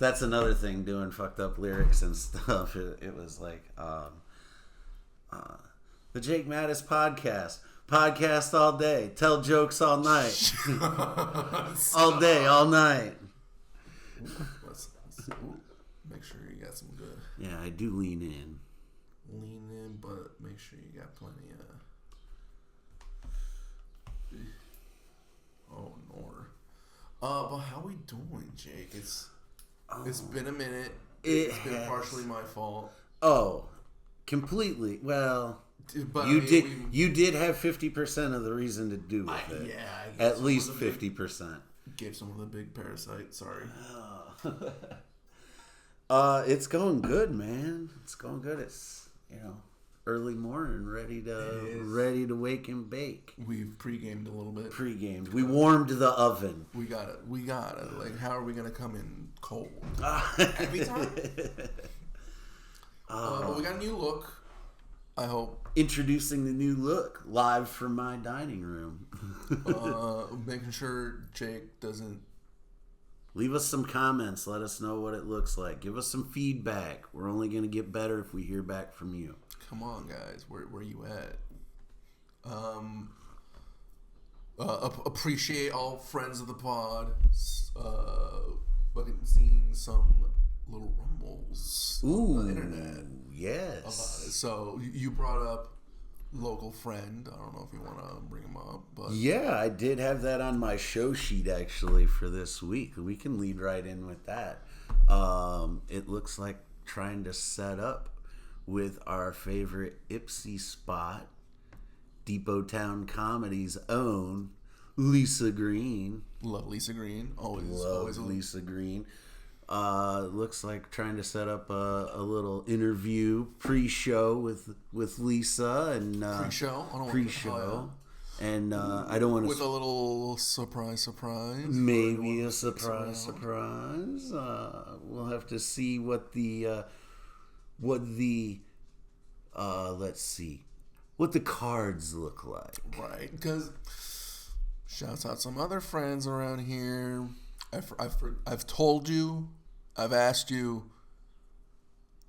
That's another thing, doing fucked up lyrics and stuff. It was like, the Jake Mattis podcast. Podcast all day. Tell jokes all night. All day, all night. Make sure you got some good. Yeah, I do lean in. Lean in, but make sure you got plenty of... Oh, Nor. But how we doing, Jake? It's been a minute. It's been partially my fault. Oh, completely. Well, but you did have 50% of the reason to do with it. Yeah, at least 50%. Gave some of the big parasite. Sorry. It's going good, man. It's going good. It's early morning, ready to wake and bake. We've pre-gamed a little bit. Pre-gamed. We warmed the oven. We got it. Like, how are we gonna come in cold every time? But we got a new look. I hope. Introducing the new look live from my dining room. Making sure Jake doesn't. Leave us some comments. Let us know what it looks like. Give us some feedback. We're only going to get better if we hear back from you. Come on, guys. Where you at? Appreciate all friends of the pod. Fucking seeing some little rumbles on the internet. Yes. About it. So you brought up local friend. I don't know if you want to bring him up, but yeah, I did have that on my show sheet actually for this week. We can lead right in with that. It looks like trying to set up with our favorite Ipsy spot, Depot Town Comedy's own Lisa Green. Love Lisa Green. Always Lisa Green. Looks like trying to set up a little interview pre-show with Lisa and pre-show. And I don't want to with a little surprise. Maybe a surprise. We'll have to see what the cards look like. Right, because shouts out some other friends around here. I've told you, I've asked you.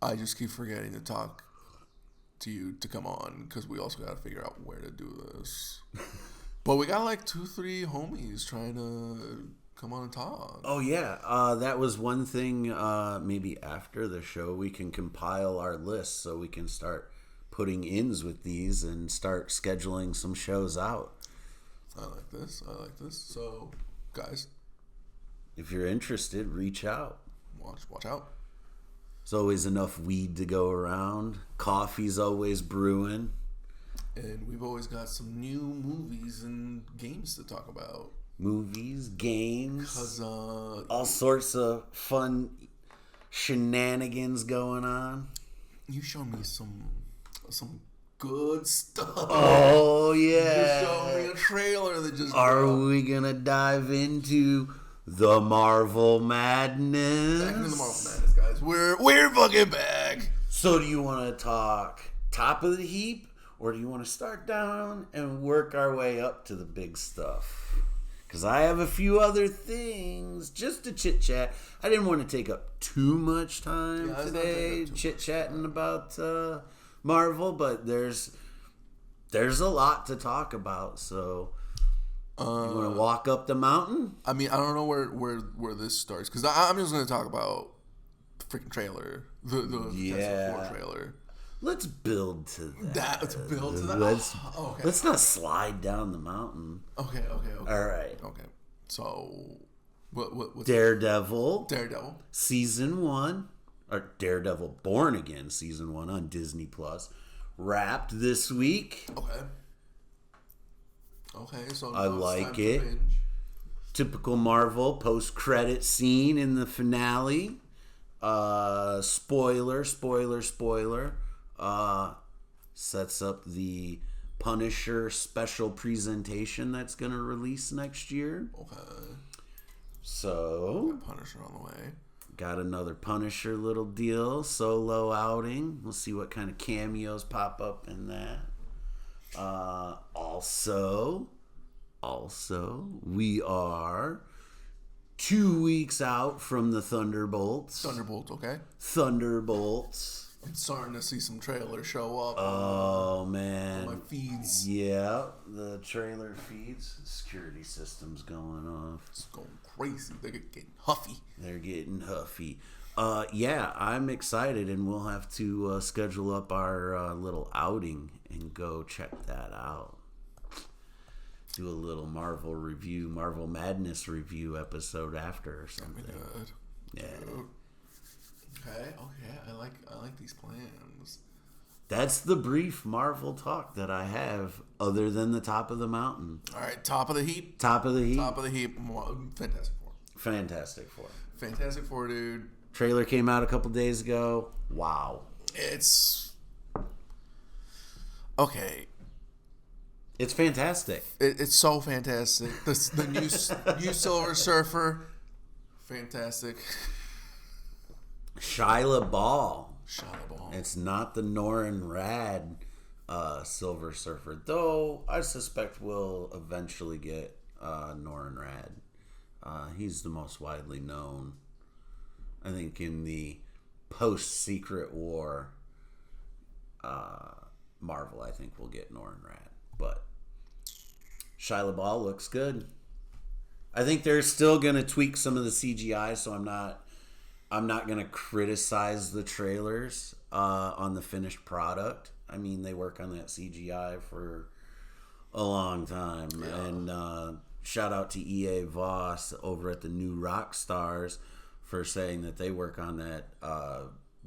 I just keep forgetting to talk to you to come on because we also got to figure out where to do this. But we got like 2-3 homies trying to come on and talk. Oh yeah, that was one thing. Maybe after the show we can compile our list so we can start putting ins with these and start scheduling some shows out. I like this. So, guys, if you're interested, reach out. Watch out. There's always enough weed to go around. Coffee's always brewing. And we've always got some new movies and games to talk about. Movies, games. 'Cause, all sorts of fun shenanigans going on. You showed me some good stuff. Oh, yeah. You showed me a trailer that just Are we going to dive into the Marvel Madness? Back into the Marvel Madness, guys. We're fucking back. So do you want to talk top of the heap, or do you want to start down and work our way up to the big stuff? Because I have a few other things just to chit-chat. I didn't want to take up too much time today chit-chatting about Marvel, but there's a lot to talk about, so... you want to walk up the mountain? I mean, I don't know where this starts because I'm just going to talk about the freaking trailer, the Fantastic Four trailer. Let's build to that. Let's build to that. Okay. Let's not slide down the mountain. Okay. All right. Okay. So, what's Daredevil Season 1, or Daredevil Born Again Season 1 on Disney Plus, wrapped this week. Okay, so I like it. Typical Marvel post-credit scene in the finale. Spoiler. Sets up the Punisher special presentation that's going to release next year. Okay. So, Punisher on the way. Got another Punisher little deal, solo outing. We'll see what kind of cameos pop up in that. Also, we are 2 weeks out from the Thunderbolts. Okay. Thunderbolts. I'm starting to see some trailers show up. Oh, man. On my feeds. Yeah, the trailer feeds. Security system's going off. It's going crazy. They're getting huffy. They're getting huffy. Yeah, I'm excited, and we'll have to schedule up our little outing and go check that out. Do a little Marvel review, Marvel Madness review episode after or something. Good. Yeah. Okay. I like these plans. That's the brief Marvel talk that I have, other than the top of the mountain. All right, top of the heap. Top of the heap. Top of the heap. Fantastic Four. Fantastic Four. Fantastic Four, dude. Trailer came out a couple days ago. Wow. It's okay. It's fantastic. It's so fantastic. The new Silver Surfer, fantastic. Shia LaBeouf. Shia. It's not the Norrin Rad Silver Surfer, though I suspect we'll eventually get Norrin Rad. He's the most widely known. I think in the post-Secret War Marvel, I think we'll get Norrin Rad. But Shia LaBeouf looks good. I think they're still going to tweak some of the CGI, so I'm not going to criticize the trailers on the finished product. I mean, they work on that CGI for a long time. Yeah. And shout out to EA Voss over at the New Rockstars for saying that they work on that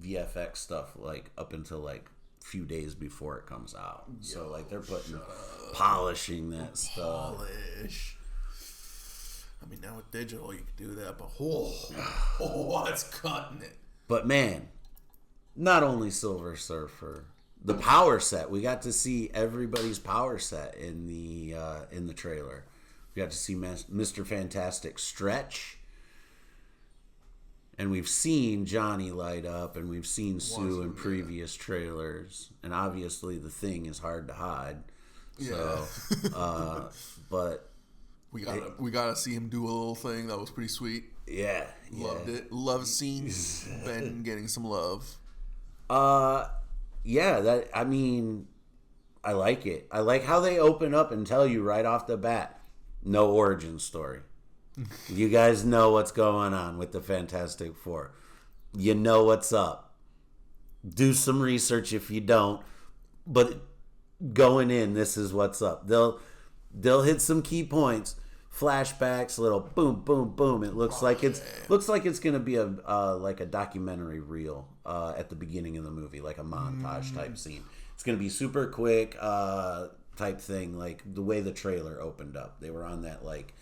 VFX stuff like up until like few days before it comes out. So like they're polishing that stuff. I mean, now with digital you can do that, but it's cutting it. But man, not only Silver Surfer, the power set. We got to see everybody's power set in the trailer. We got to see Mr. Fantastic stretch. And we've seen Johnny light up, and we've seen Sue in previous trailers. And obviously, the Thing is hard to hide. So, but we gotta see him do a little thing that was pretty sweet. Yeah, loved it. Love seeing Ben getting some love. Yeah. I like it. I like how they open up and tell you right off the bat, no origin story. You guys know what's going on with the Fantastic Four. You know what's up. Do some research if you don't. But going in, this is what's up. They'll hit some key points, flashbacks, little boom, boom, boom. It looks like it's going to be a like a documentary reel at the beginning of the movie, like a montage type scene. It's going to be super quick type thing, like the way the trailer opened up. They were on that like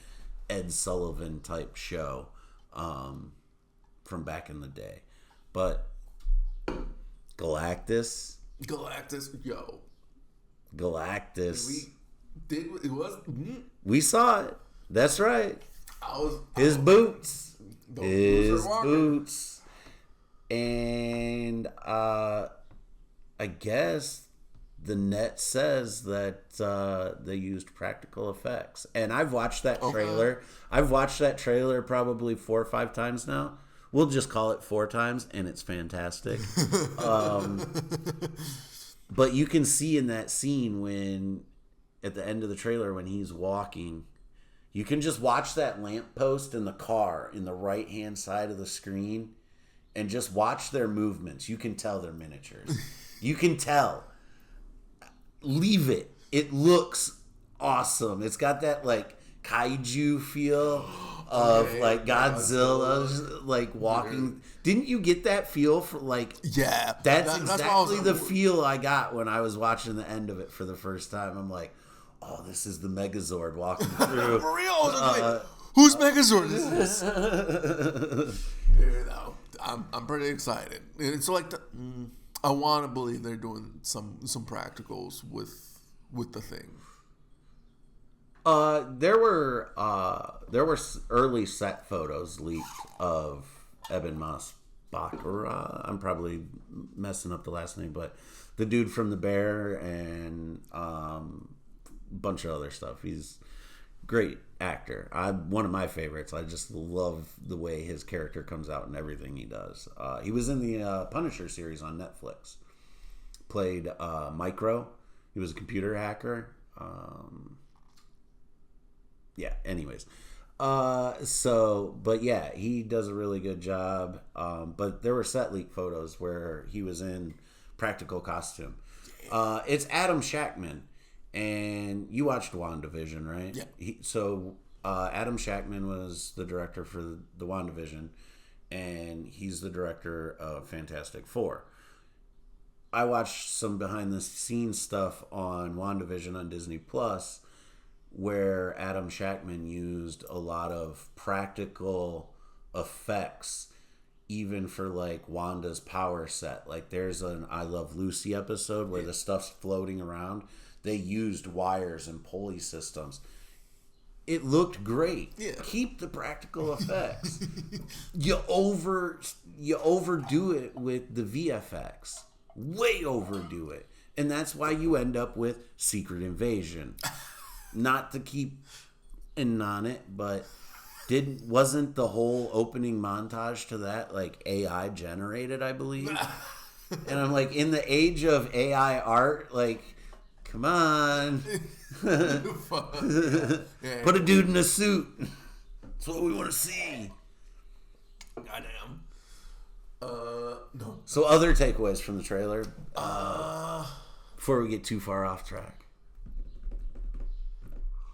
Ed Sullivan type show from back in the day. But Galactus, yo. Galactus. We saw it. That's right. His boots. And I guess the net says that they used practical effects. And I've watched that trailer. Okay. I've watched that trailer probably 4 or 5 times now. We'll just call it 4 times, and it's fantastic. But you can see in that scene when, at the end of the trailer, when he's walking, you can just watch that lamppost in the car in the right-hand side of the screen and just watch their movements. You can tell they're miniatures. You can tell. Leave it. It looks awesome. It's got that like kaiju feel of like Godzilla like walking. Didn't you get that feel for like? Yeah, that's exactly the feel I got when I was watching the end of it for the first time. I'm like, oh, this is the Megazord walking through. For real? Whose Megazord is this? I'm pretty excited. It's like I want to believe they're doing some practicals with the Thing. There were early set photos leaked of Ebon Moss-Baccarat. I'm probably messing up the last name, but the dude from The Bear and a bunch of other stuff. He's great actor. One of my favorites. I just love the way his character comes out in everything he does. He was in the Punisher series on Netflix. Played Micro. He was a computer hacker. Yeah. Anyways, but yeah, he does a really good job. But there were set leak photos where he was in practical costume. It's Adam Shackman, and you watched WandaVision, right? Yeah. Adam Shackman was the director for the WandaVision, and he's the director of Fantastic Four. I watched some behind the scenes stuff on WandaVision on Disney Plus, where Adam Shackman used a lot of practical effects, even for like Wanda's power set. Like there's an I Love Lucy episode where the stuff's floating around. They used wires and pulley systems. It looked great. Yeah. Keep the practical effects. You overdo it with the VFX. Way overdo it. And that's why you end up with Secret Invasion. Not to keep in on it, but wasn't the whole opening montage to that like AI generated, I believe? And I'm like, in the age of AI art, like, come on. Put a dude in a suit. That's what we want to see. Goddamn. No. So other takeaways from the trailer before we get too far off track.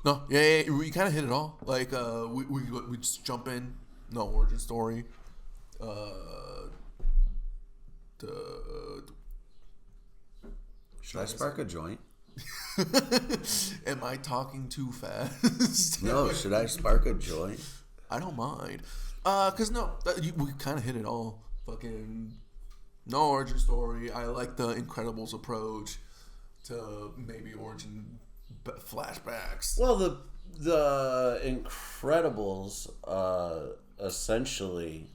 No, yeah, we kind of hit it all. Like, we just jump in. No origin story. Should I spark a joint? Am I talking too fast? No, should I spark a joint? I don't mind. Cause we kind of hit it all. Fucking no origin story. I like the Incredibles approach to maybe origin flashbacks. Well, the Incredibles essentially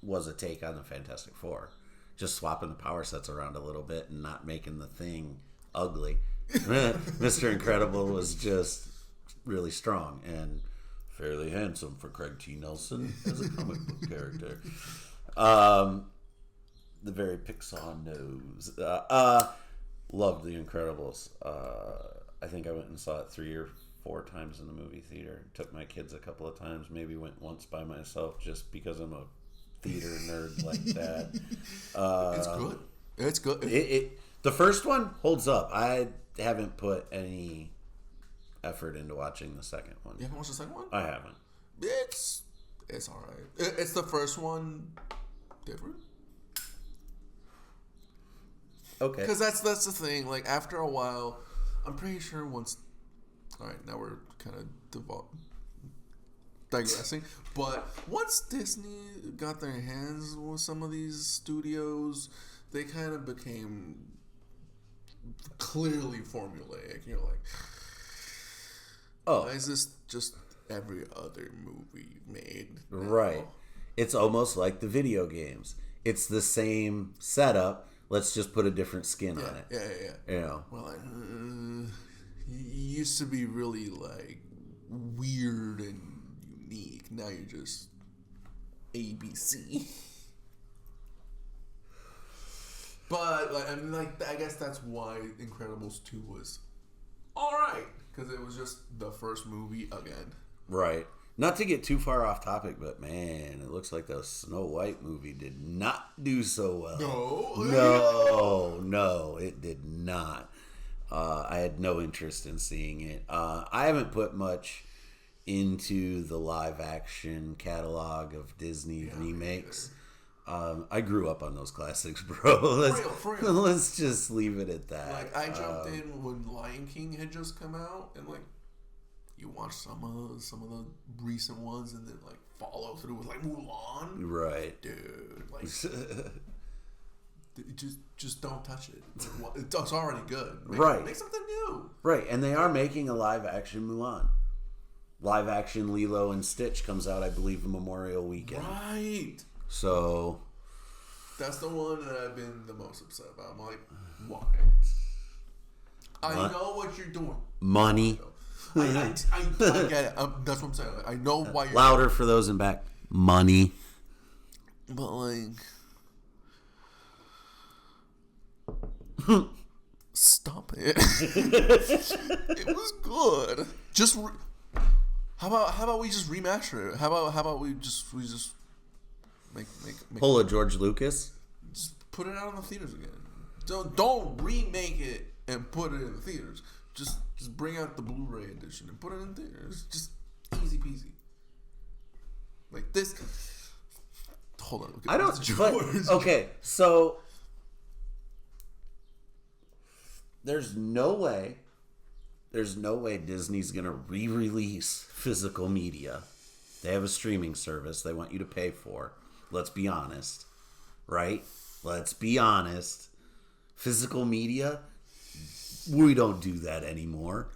was a take on the Fantastic Four, just swapping the power sets around a little bit and not making the thing ugly. Mr. Incredible was just really strong and fairly handsome for Craig T. Nelson as a comic book character. The very Pixar nose. Loved The Incredibles. I think I went and saw it 3 or 4 times in the movie theater. Took my kids a couple of times. Maybe went once by myself just because I'm a theater nerd like that. It's good. It's good. The first one holds up. I haven't put any effort into watching the second one. You haven't watched the second one? I haven't. It's all right. It's the first one different. Okay. Because that's the thing. Like after a while, I'm pretty sure once. All right, now we're kind of digressing. But once Disney got their hands with some of these studios, they kind of became clearly formulaic. You're like, why is this just every other movie made now? Right. It's almost like the video games. It's the same setup. Let's just put a different skin on it. Yeah. You know. Well, it used to be really like weird and unique. Now you're just ABC. But like, I mean, like I guess that's why Incredibles 2 was all right, because it was just the first movie again. Right. Not to get too far off topic, but man, it looks like the Snow White movie did not do so well. No, it did not. I had no interest in seeing it. I haven't put much into the live action catalog of Disney remakes. I grew up on those classics, bro. For real. Let's just leave it at that. Like I jumped in when Lion King had just come out, and like you watch some of the recent ones, and then like follow through with like Mulan. Right, dude. Like just don't touch it. It's already good. Make something new. Right, and they are making a live action Mulan. Live action Lilo and Stitch comes out, I believe, Memorial Weekend. Right. So that's the one that I've been the most upset about. I'm like, why? I know what you're doing. Money. I get it. That's what I'm saying. I know why you're Louder for those in back. Money. But like, stop it. It was good. Just how about we just remaster it? How about we just make Pull a George Lucas. just put it out in the theaters again. Don't remake it and put it in the theaters. Just bring out the Blu-ray edition and put it in theaters. Just easy peasy. Like this. Hold on. I don't. But, okay, so there's no way Disney's gonna re-release physical media. They have a streaming service they want you to pay for. Let's be honest, right? Let's be honest. Physical media, we don't do that anymore.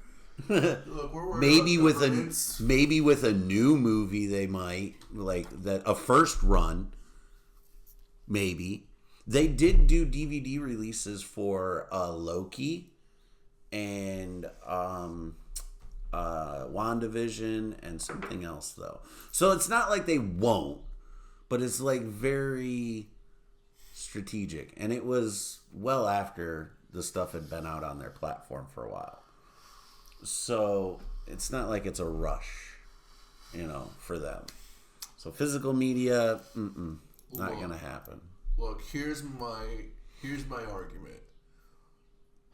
Look, maybe with a new movie they might like that, a first run. Maybe they did do DVD releases for Loki and WandaVision and something else though. So it's not like they won't, but it's like very strategic, and it was well after the stuff had been out on their platform for a while. So it's not like it's a rush, for them. So physical media, not gonna happen. Look, here's my argument.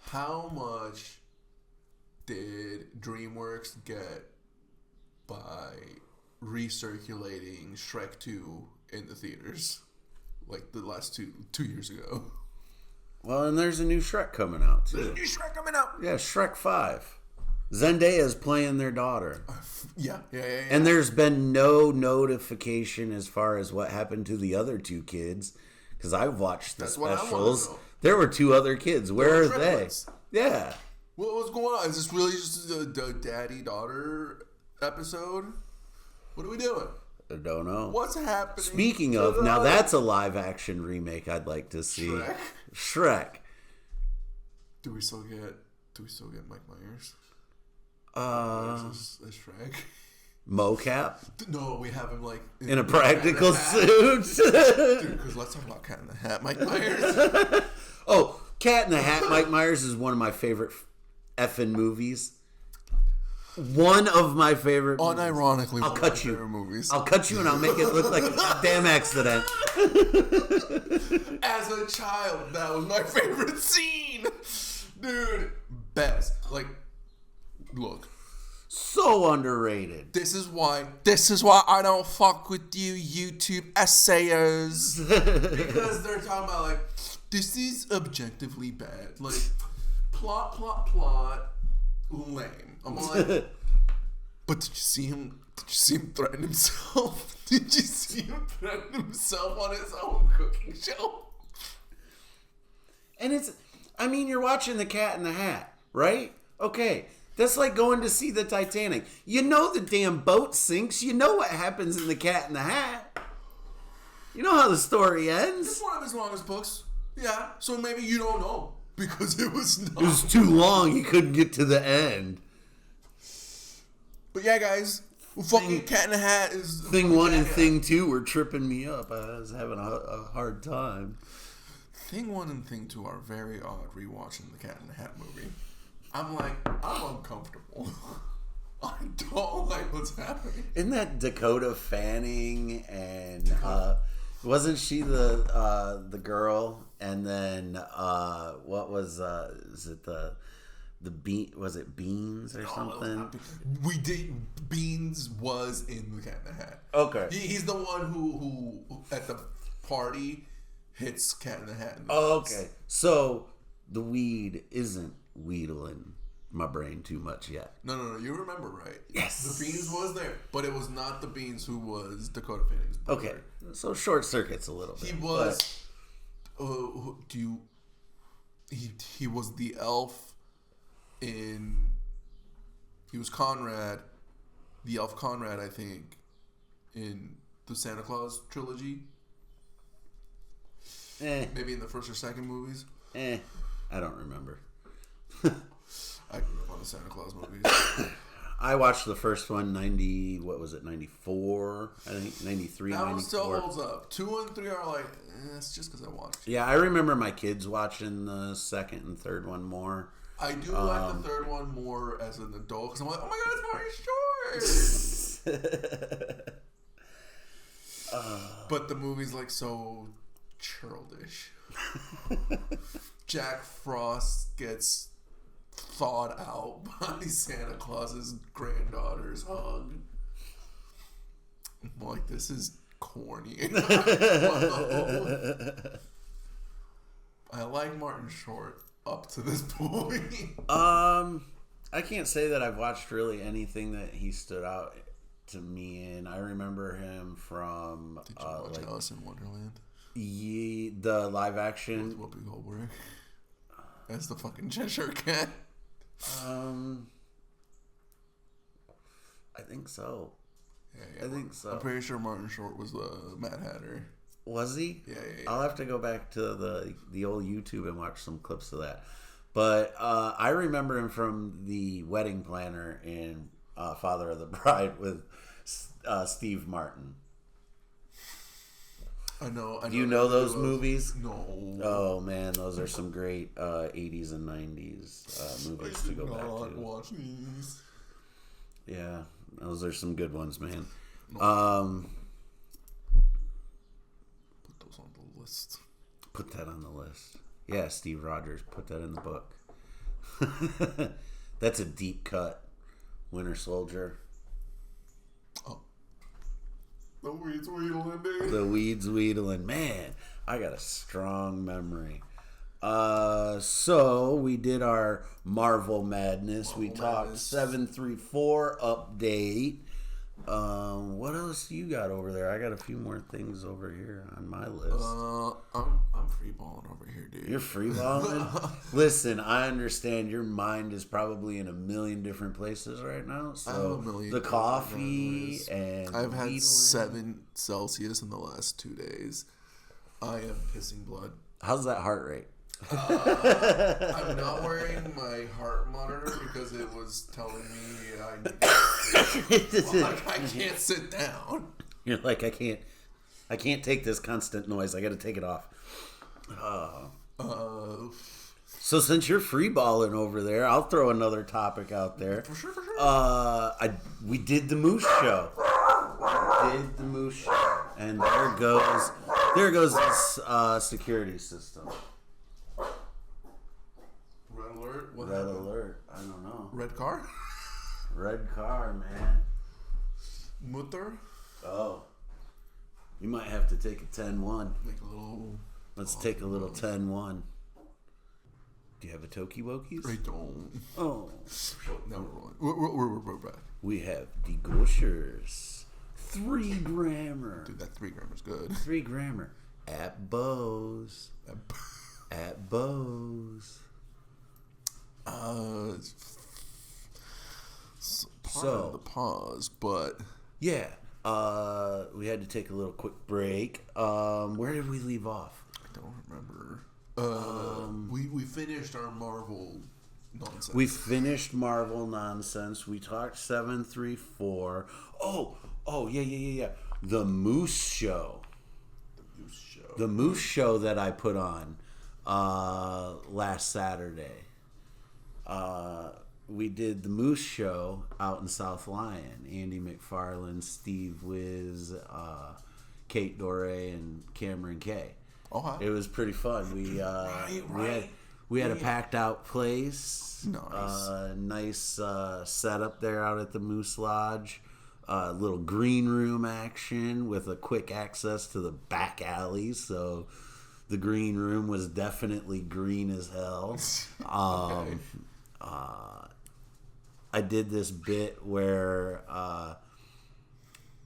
How much did DreamWorks get by recirculating Shrek 2 in the theaters, like the last two years ago? Well, and there's a new Shrek coming out too. There's a new Shrek coming out. Yeah, Shrek 5. Zendaya's playing their daughter. Yeah. And there's been no notification as far as what happened to the other two kids, because I've watched the specials. There were two other kids. Where are they? Yeah. What's going on? Is this really just a daddy-daughter episode? What are we doing? I don't know. What's happening? Speaking of, now that's a live-action remake I'd like to see. Shrek. Do we still get Mike Myers? As Shrek? Mocap? No, we have him like in a practical suit. Dude, because let's talk about Cat in the Hat, Mike Myers. Oh, Cat in the Hat, Mike Myers is one of my favorite effing movies. One of my favorite movies. Unironically, I'll cut you. Movies. I'll cut you and I'll make it look like a goddamn accident. As a child, that was my favorite scene. Dude, best. Like, look. So underrated. This is why I don't fuck with you YouTube essayers. Because they're talking about, like, this is objectively bad. Like, plot, lame. I'm like, but did you see him threaten himself? Did you see him threaten himself on his own cooking show? And you're watching The Cat in the Hat, right? Okay. That's like going to see the Titanic. You know the damn boat sinks. You know what happens in The Cat in the Hat. You know how the story ends. It's one of his longest books. Yeah. So maybe you don't know. Because it was not. It was too long. You couldn't get to the end. But yeah, guys. Fucking Cat in the Hat is... Thing 1 and Thing 2 were tripping me up. I was having a hard time. Thing 1 and Thing 2 are very odd rewatching the Cat in the Hat movie. I'm uncomfortable. I don't like what's happening. Isn't that Dakota Fanning and wasn't she the girl? And then what was is it the was it Beans or something? We did. Beans was in the Cat in the Hat. Okay, he's the one who at the party hits Cat in the Hat. Okay, so the weed isn't wheedling my brain too much yet. No, you remember right. Yes. The Beans was there, but it was not the Beans who was Dakota Fanning's brother. Okay, so short circuits a little bit. He was... He was the elf in... He was Conrad, the elf Conrad, I think, in the Santa Claus trilogy. Maybe in the first or second movies. I don't remember. I grew up on the Santa Claus movies. I watched the first one, 90, what was it, 94? I think 93, That 94. one still holds up. 2 and 3 are like, it's just because I watched it. Yeah, I remember my kids watching the second and third one more. I do like the third one more as an adult because I'm like, oh my god, it's Martin Short. But the movie's like so childish. Jack Frost gets thawed out by Santa Claus's granddaughter's hug. I'm like, this is corny. I like Martin Short up to this point. I can't say that I've watched really anything that he stood out to me in. I remember him from Did you watch Alice in Wonderland? The live action. Whoopi Goldberg as the fucking Cheshire Cat. I think so. Yeah. I think so. I'm pretty sure Martin Short was the Mad Hatter. Was he? Yeah. I'll have to go back to the old YouTube and watch some clips of that. But I remember him from the Wedding Planner in Father of the Bride with Steve Martin. I know. Do you know those movies? No. Oh man, those are some great 80s and 90s movies to go back to. Watch these. Yeah, those are some good ones, man. No. Put those on the list. Put that on the list. Yeah, Steve Rogers, put that in the book. That's a deep cut. Winter Soldier. Oh. The Weeds Wheedling, dude. The Weeds Wheedling. Man, I got a strong memory. So we did our Marvel Madness. We talked 734 update. What else you got over there? I got a few more things over here on my list. I'm free balling over here, dude. You're free balling? Listen, I understand your mind is probably in a million different places right now. So the coffee and I've had 7 Celsius in the last 2 days. I am pissing blood. How's that heart rate? I'm not wearing my heart monitor because it was telling me I need to I can't sit down. You're like, I can't take this constant noise. I got to take it off. So since you're free balling over there, I'll throw another topic out there. For sure. We did the Moose Show. And there goes this security system. Red alert. What Red happened? alert. I don't know. Red car. Red car, man. Mutter. Oh. You might have to take a 10-1. Make a little. Let's take a little 10-1. Do you have a Toki Wokies? I don't. Oh. Never mind. We're back. We have the Gushers. 3 grammar. Dude, that 3 grammar's good. 3 grammar. At Bose. At Bose. Part of the pause, but yeah, we had to take a little quick break. Where did we leave off? I don't remember. We finished our Marvel nonsense. We finished Marvel nonsense. We talked 734. Oh, yeah. The Moose Show. The Moose Show that I put on last Saturday. We did the Moose Show out in South Lyon. Andy McFarland, Steve Wiz, Kate Dore, and Cameron K. Oh, it was pretty fun. We had a packed out place. Nice setup there out at the Moose Lodge. Little green room action with a quick access to the back alley. So the green room was definitely green as hell. Okay. I did this bit where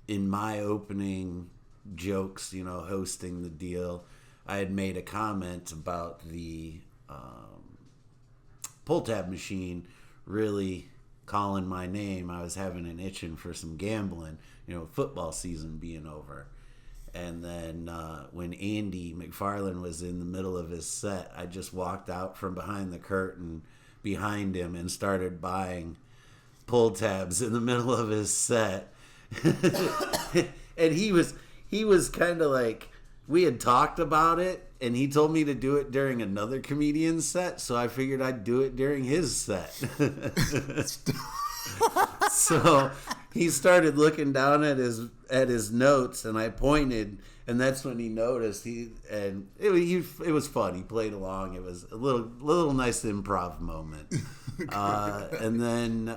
in my opening jokes, hosting the deal, I had made a comment about the pull tab machine really calling my name. I was having an itching for some gambling, football season being over. And then when Andy McFarland was in the middle of his set, I just walked out from behind the curtain behind him and started buying pull tabs in the middle of his set. And he was kind of like, we had talked about it, and he told me to do it during another comedian's set, so I figured I'd do it during his set. So he started looking down at his notes, and I pointed, and that's when he noticed. It was fun. He played along. It was a little nice improv moment. And then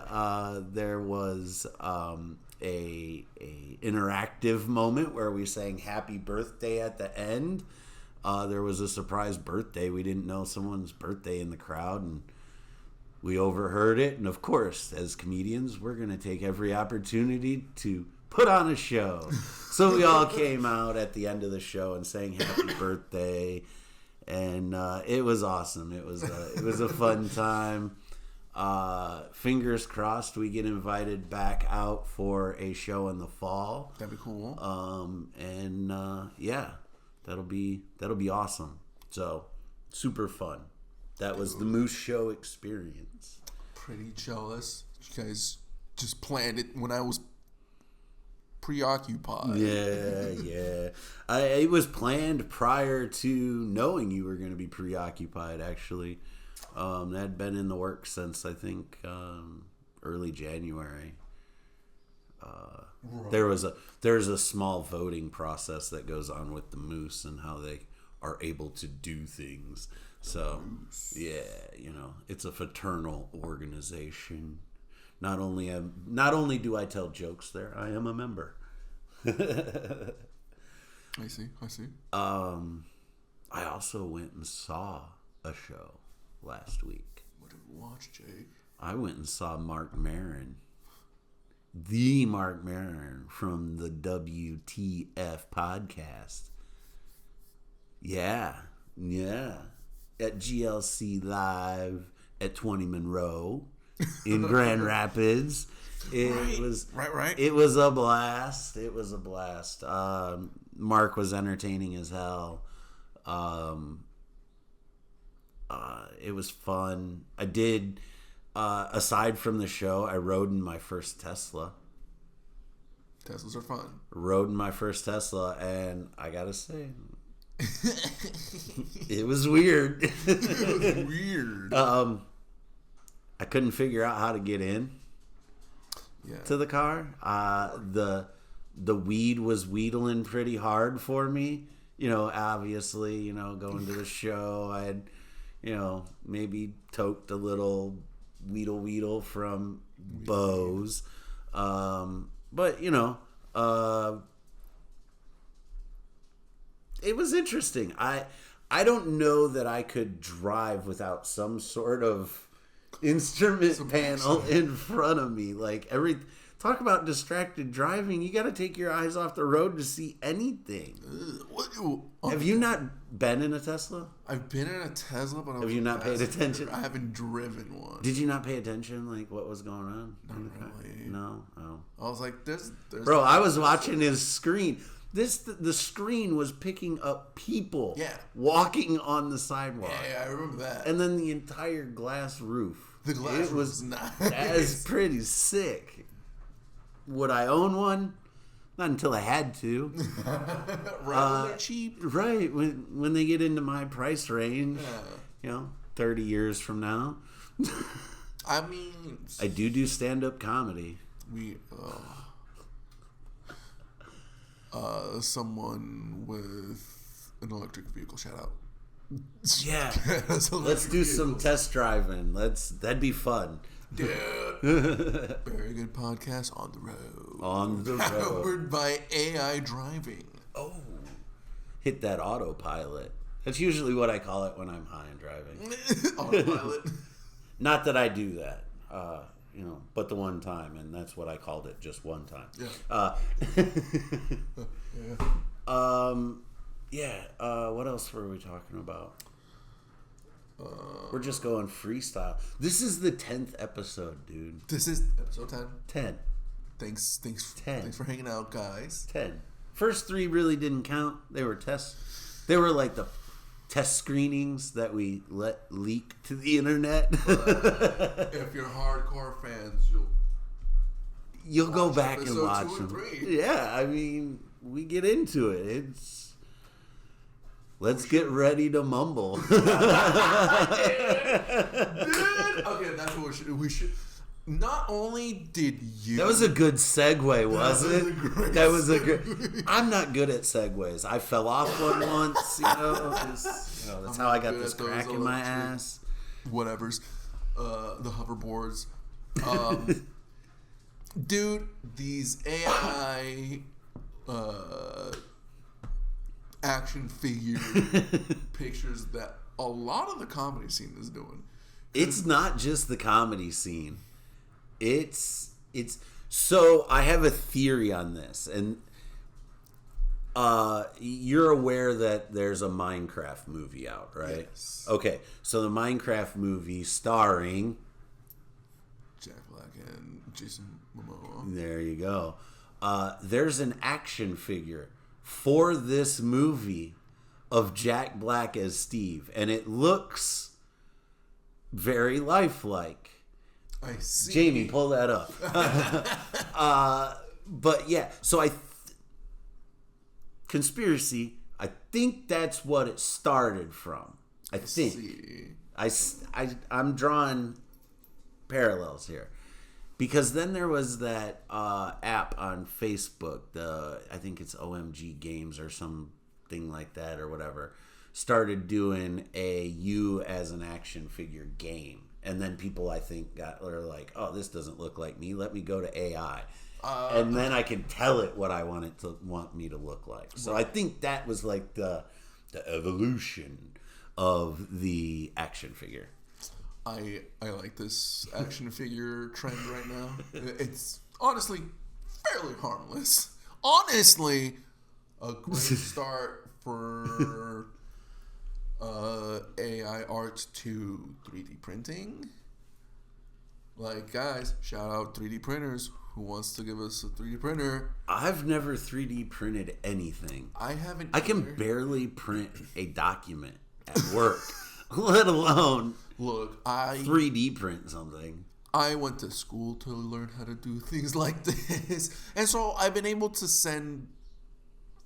there was a interactive moment where we sang "Happy Birthday" at the end. There was a surprise birthday. We didn't know someone's birthday in the crowd, and we overheard it. And of course, as comedians, we're going to take every opportunity to put on a show. So we all came out at the end of the show and sang "Happy Birthday," and it was awesome. It was a fun time. Fingers crossed we get invited back out for a show in the fall. That'd be cool. Yeah, that'll be awesome. So super fun. That was the Moose Show experience. Pretty jealous. You guys just planned it when I was preoccupied. Yeah. It was planned prior to knowing you were going to be preoccupied, actually. That had been in the works since, I think, early January. Right. There's a small voting process that goes on with the Moose and how they are able to do things. So, yeah, it's a fraternal organization. Not only do I tell jokes there, I am a member. I see. I also went and saw a show last week. What did you watch, Jake? I went and saw Mark Maron. The Mark Maron from the WTF podcast. Yeah. At GLC Live at 20 Monroe in Grand Rapids. It was a blast. Mark was entertaining as hell. It was fun. I did, aside from the show, I rode in my first Tesla. Teslas are fun. Rode in my first Tesla, and I gotta say, it was weird. I couldn't figure out how to get in to the car. The weed was wheedling pretty hard for me. Obviously, going to the show, I had, maybe toked a little weedle from Bose. But, it was interesting. I don't know that I could drive without some sort of instrument panel in front of me. Talk about distracted driving. You got to take your eyes off the road to see anything. Have you not been in a Tesla? I've been in a Tesla, but have you not paid attention? I haven't driven one. Did you not pay attention? What was going on? Not really. No. Oh. I was like, "There's." Bro, I was watching his screen. The screen was picking up people walking on the sidewalk. Yeah, I remember that. And then the entire glass roof. The glass roof was nice. That is pretty sick. Would I own one? Not until I had to. Right, they're cheap. Right, when they get into my price range, 30 years from now. I mean, I do stand-up comedy. Someone with an electric vehicle, shout out. Yeah, let's do some test driving. That'd be fun. Dude, very good podcast on the road. Powered by AI driving. Oh, hit that autopilot. That's usually what I call it when I'm high and driving. Autopilot. Not that I do that, but the one time, and that's what I called it, just one time. Yeah. What else were we talking about? We're just going freestyle. This is the 10th episode, dude. This is episode 10. 10. Thanks 10. Thanks for hanging out, guys. 10. First 3 really didn't count. They were tests. They were like the test screenings that we let leak to the internet. If you're hardcore fans, you'll you'll go Watch back and episode watch 2 and them. 3. Yeah, I mean, we get into it. Let's get ready to mumble. Dude! Okay, that's what we should. Not only did you. That was a good segue, wasn't it? great That was a good. I'm not good at segues. I fell off one once, that's how I got good this at those crack in my electric- ass. Whatever's. The hoverboards. Dude, these AI action figure pictures that a lot of the comedy scene is doing. It's not just the comedy scene. It's so I have a theory on this, and you're aware that there's a Minecraft movie out, right? Yes. Okay, so the Minecraft movie starring, Jack Black and Jason Momoa. there you go. There's an action figure for this movie of Jack Black as Steve, and it looks very lifelike. I see. Jamie, pull that up. But yeah, so conspiracy. I think that's what it started from. I think I'm drawing parallels here, because then there was that app on Facebook. I think it's OMG Games or something like that or whatever. Started doing a you as an action figure game. And then people, I think, are like, oh, this doesn't look like me. Let me go to AI. And then I can tell it what I want me to look like. So I think that was like the evolution of the action figure. I like this action figure trend right now. It's honestly fairly harmless. Honestly, a great start for AI art to 3D printing. Like, guys, shout out 3D printers. Who wants to give us a 3D printer? I've never 3D printed anything. I haven't. I can barely print a document at work, let alone Look, I 3D print something. I went to school to learn how to do things like this. And so I've been able to send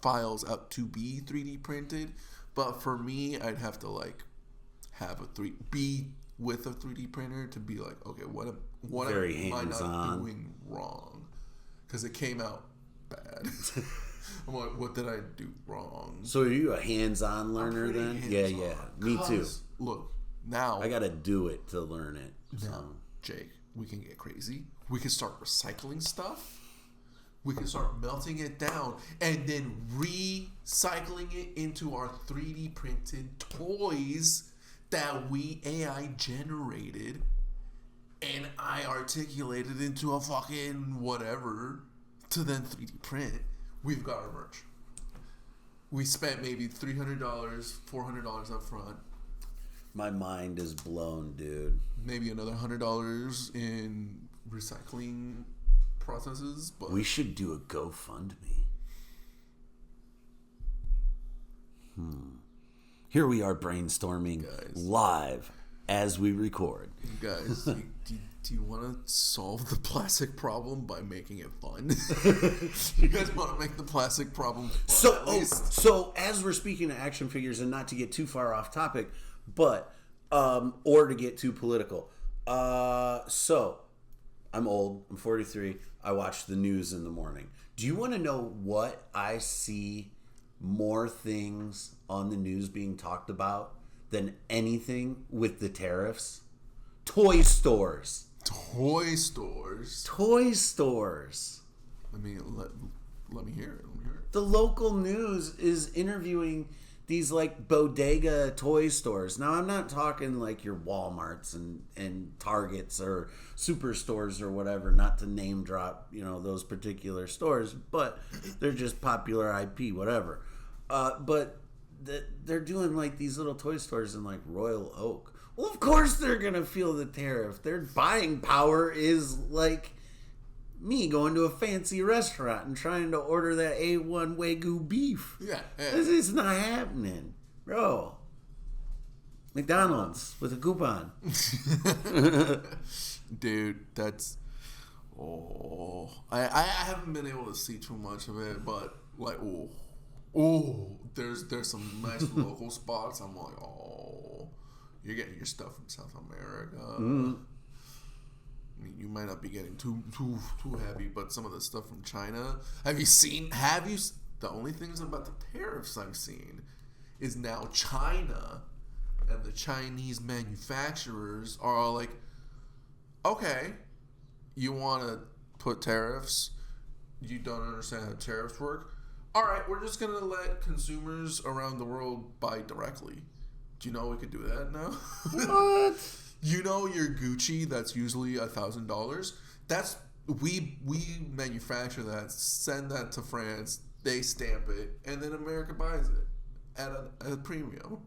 files out to be 3D printed. But for me, I'd have to like have be with a 3D printer to be like, okay, what am I not doing wrong? Because it came out bad. I'm like, what did I do wrong? So are you a hands-on learner then? Hands-on. Yeah, me too. Look, now I gotta do it to learn it. So. Jake, we can get crazy. We can start recycling stuff. We can start melting it down and then recycling it into our 3D printed toys that we AI generated and I articulated into a fucking whatever to then 3D print. We've got our merch. We spent maybe $300, $400 up front. My mind is blown, dude. Maybe another $100 in recycling processes, but We should do a GoFundMe. Here we are brainstorming Guys. live as we record. guys, do you want to solve the plastic problem by making it fun? You guys want to make the plastic problem fun at least? So as we're speaking of action figures, and not to get too far off topic, but or to get too political. So I'm old. I'm 43. I watch the news in the morning. Do you want to know what I see more things on the news being talked about than anything with the tariffs? Toy stores. Toy stores. Toy stores. Let me hear it. Let me hear it. The local news is interviewing these like bodega toy stores. Now I'm not talking like your Walmarts and Targets or superstores or whatever, not to name drop, those particular stores, but they're just popular IP, whatever. But they're doing like these little toy stores in like Royal Oak. Well, of course they're going to feel the tariff. Their buying power is like me going to a fancy restaurant and trying to order that A1 Wagyu beef. Yeah. This is not happening. Bro. McDonald's with a coupon. Dude, that's Oh, I haven't been able to see too much of it, but like, there's some nice local spots. I'm like, oh, you're getting your stuff from South America. I mean, you might not be getting too heavy, but some of the stuff from China. The only things about the tariffs I've seen is now China and the Chinese manufacturers are all like, okay, you want to put tariffs? You don't understand how tariffs work? All right, we're just going to let consumers around the world buy directly. Do you know we could do that now? What? You know your Gucci that's usually $1,000? That's we manufacture that, send that to France, they stamp it, and then America buys it at a premium.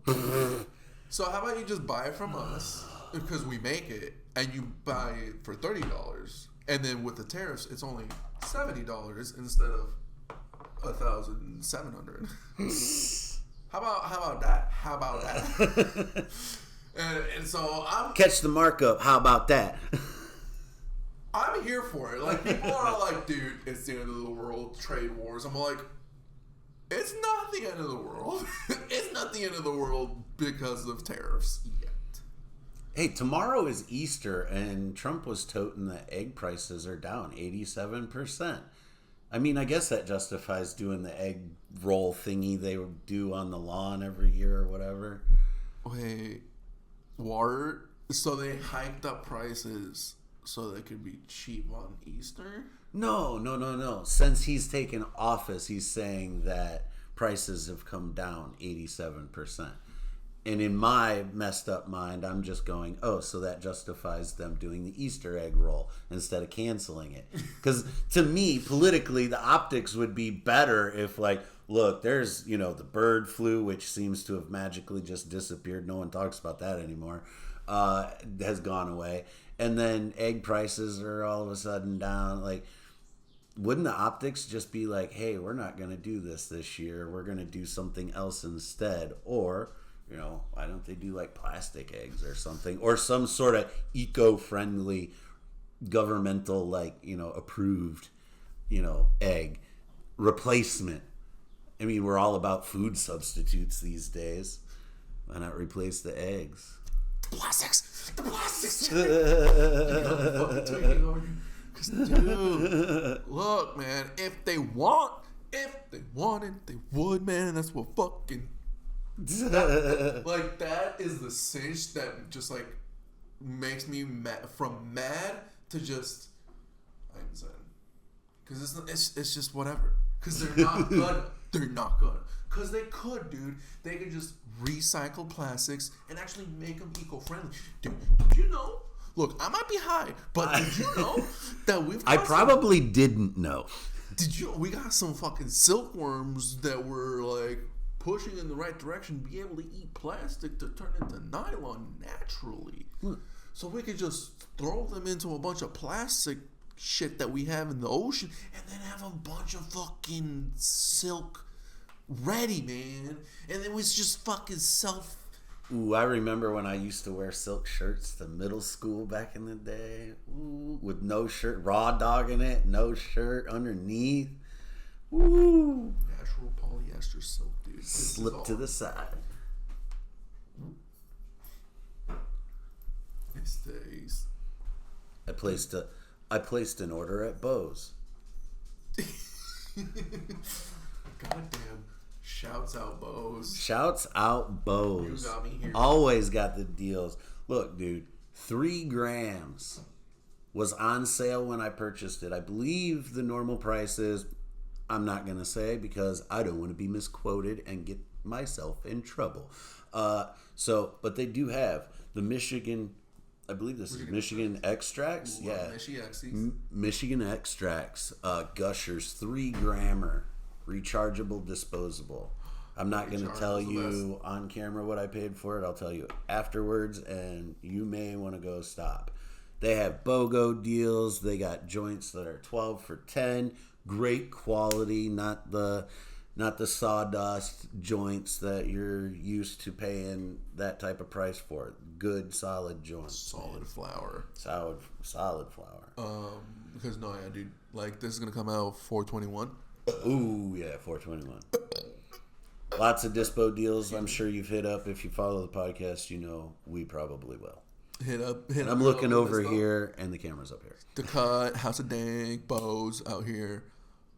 So how about you just buy it from us because we make it, and you buy it for $30, and then with the tariffs, it's only $70 instead of $1,700. How about that? How about that? and so I'm Catch the markup. How about that? I'm here for it. Like, people are like, dude, it's the end of the world, trade wars. I'm like, it's not the end of the world. It's not the end of the world because of tariffs yet. Hey, tomorrow is Easter, and Trump was toting that egg prices are down 87%. I mean, I guess that justifies doing the egg roll thingy they do on the lawn every year or whatever. Wait, what? So they hiked up prices so they could be cheap on Easter? No. Since he's taken office, he's saying that prices have come down 87%. And in my messed up mind, I'm just going, oh, so that justifies them doing the Easter egg roll instead of canceling it. Because to me, politically, the optics would be better if, like, look, there's, the bird flu, which seems to have magically just disappeared. No one talks about that anymore. Has gone away. And then egg prices are all of a sudden down. Like, wouldn't the optics just be like, hey, we're not going to do this year. We're going to do something else instead. Or, why don't they do like plastic eggs or something? Or some sort of eco-friendly, governmental, like, approved, egg replacement. I mean, we're all about food substitutes these days. Why not replace the eggs? The plastics. Dude, look, man, if they wanted, they would, man. That's what fucking that is the cinch that just like makes me mad to just I'm zen, because it's just whatever, because they're not gonna because they could, dude. They could just recycle plastics and actually make them eco-friendly. Dude, did you know? Look, I might be high, but did you know that we've got I probably didn't know. We got some fucking silkworms that were like pushing in the right direction, be able to eat plastic to turn into nylon naturally. So we could just throw them into a bunch of plastic shit that we have in the ocean and then have a bunch of fucking silk ready, man. And it was just fucking Ooh, I remember when I used to wear silk shirts to middle school back in the day. Ooh, with no shirt, raw dogging it, no shirt underneath. Ooh. Natural polyester silk, dude. Slip to the side. It stays. I placed an order at Bose. Goddamn. Shouts out Bose. Shouts out Bose. You got me here. Always got the deals. Look, dude, 3 grams was on sale when I purchased it. I believe the normal price is, I'm not going to say because I don't want to be misquoted and get myself in trouble. But they do have the Michigan, I believe this is Michigan Extracts. Ooh, yeah. Michigan Extracts, Gushers, 3 grammer. Rechargeable, disposable. I'm not going to tell you on camera what I paid for it. I'll tell you afterwards, and you may want to go stop. They have BOGO deals. They got joints that are 12 for 10. Great quality, not the not the sawdust joints that you're used to paying that type of price for. Good, solid joints. Solid flour. Solid flour. Because no, yeah, dude. Like, this is gonna come out 4/21. Ooh, yeah, 4/21. Lots of dispo deals. I'm sure you've hit up. If you follow the podcast, you know we probably will. Hit up. I'm looking over here, and the camera's up here. The Cut, House of Dank, Bose out here.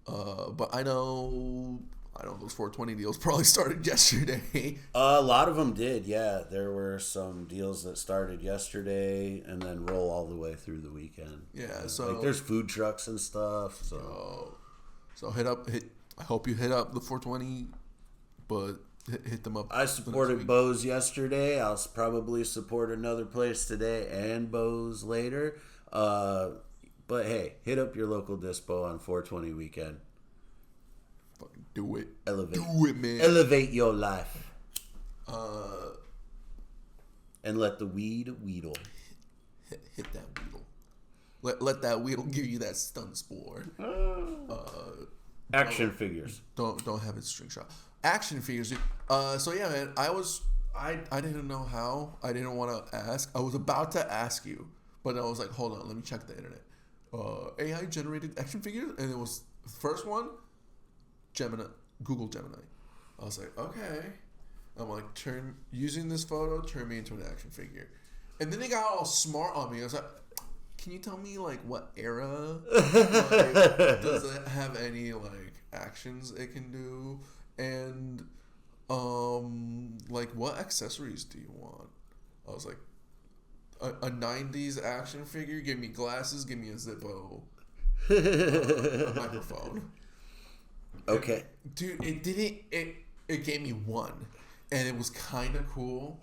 But I know those 420 deals probably started yesterday. A lot of them did, yeah. There were some deals that started yesterday and then roll all the way through the weekend. Yeah, so like there's food trucks and stuff. So hit up. I hope you hit up the 420, but hit them up. I supported Bose yesterday. I'll probably support another place today and Bose later. But hey, hit up your local dispo on 420 weekend. Fucking do it. Elevate. Do it, man. Elevate your life. And let the weed wheedle. Hit that wheedle. Let that wheedle give you that stun spore. Action figures. Don't have it string shot. Action figures. So yeah, man. I didn't know how. I didn't want to ask. I was about to ask you, but I was like, hold on, let me check the internet. AI generated action figures, and it was the first one. Google Gemini. I was like, okay. I'm like, using this photo, turn me into an action figure. And then they got all smart on me. I was like, can you tell me like what era? Does it have any like actions it can do? And like what accessories do you want? I was like, a 90s action figure? Give me glasses, give me a Zippo, a microphone. Okay. Dude, it didn't. It gave me one, and it was kind of cool.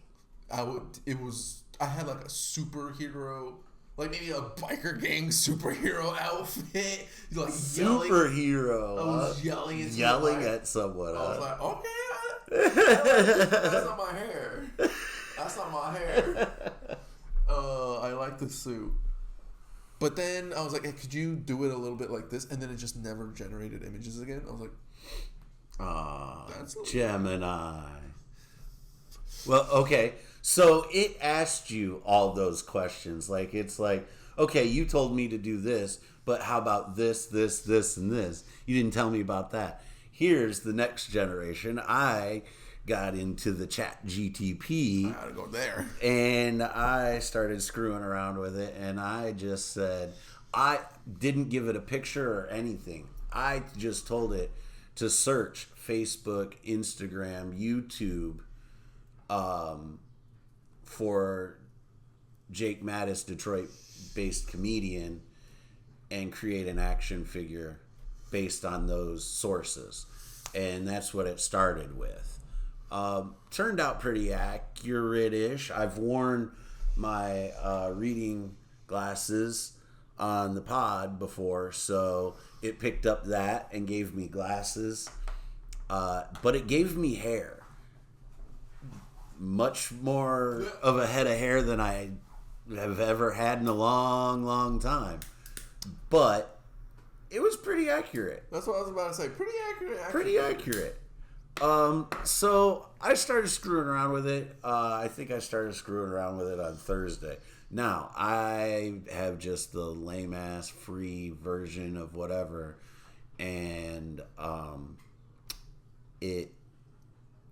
I had like a superhero, like maybe a biker gang superhero outfit, like superhero. I was yelling at someone. I was like, okay, that's not my hair. That's not my hair. I like the suit. But then I was like, hey, could you do it a little bit like this? And then it just never generated images again. I was like, that's Gemini. Well, okay. So it asked you all those questions. Like, it's like, okay, you told me to do this, but how about this, this, this, and this? You didn't tell me about that. Here's the next generation. I got into the Chat GTP. I gotta go there. And I started screwing around with it, and I just said, I didn't give it a picture or anything. I just told it to search Facebook, Instagram, YouTube for Jake Mattis, Detroit-based comedian, and create an action figure based on those sources. And that's what it started with. Turned out pretty accurate-ish. I've worn my reading glasses on the pod before, so it picked up that and gave me glasses. But it gave me hair. Much more of a head of hair than I have ever had in a long, long time. But it was pretty accurate. That's what I was about to say. Pretty accurate. Pretty accurate. So I started screwing around with it. I think I started screwing around with it on Thursday. Now, I have just the lame-ass free version of whatever, and it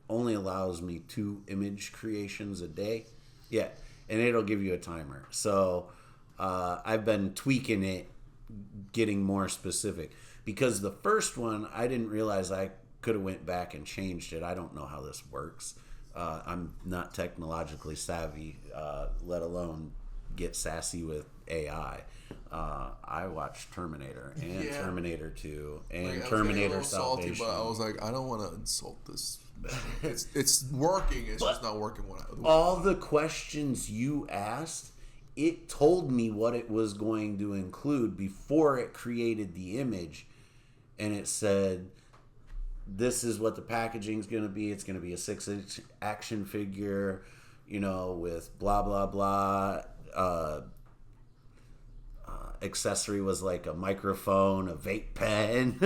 only allows me 2 image creations a day. Yeah, and it'll give you a timer. So I've been tweaking it, getting more specific. Because the first one, I didn't realize I could have went back and changed it. I don't know how this works. I'm not technologically savvy, let alone get sassy with AI. I watched Terminator and Terminator 2 and Terminator Salvation. But I was like, I don't want to insult this. It's working. It's just not working. All the questions you asked, it told me what it was going to include before it created the image, and it said, this is what the packaging is going to be. It's going to be a 6-inch action figure, with blah, blah, blah. Accessory was like a microphone, a vape pen.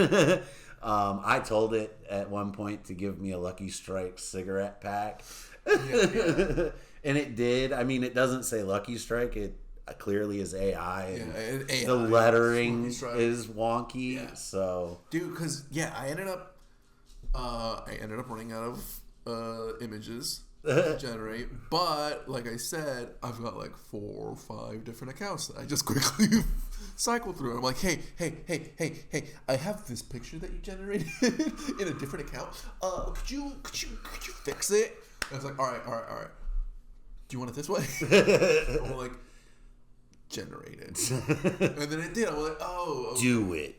I told it at one point to give me a Lucky Strike cigarette pack. Yeah. And it did. I mean, it doesn't say Lucky Strike. It clearly is AI. And AI, the lettering Lucky Strike. is wonky. Yeah. So, Dude, because I ended up running out of images to generate. But like I said, I've got like 4 or 5 different accounts that I just quickly cycle through. I'm like, hey, I have this picture that you generated in a different account. Could you fix it? And I was like, all right. Do you want it this way? I'm like, generate it. And then it did. I'm like, oh. Okay. do it.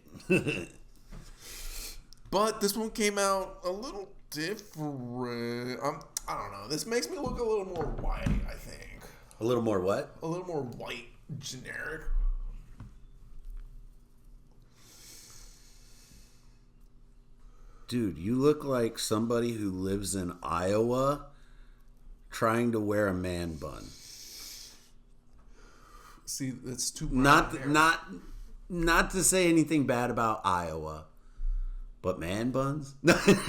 But this one came out a little different. I don't know. This makes me look a little more white, I think. A little more what? A little more white, generic. Dude, you look like somebody who lives in Iowa trying to wear a man bun. See, that's too brown hair. Not to say anything bad about Iowa, but man buns? Here, I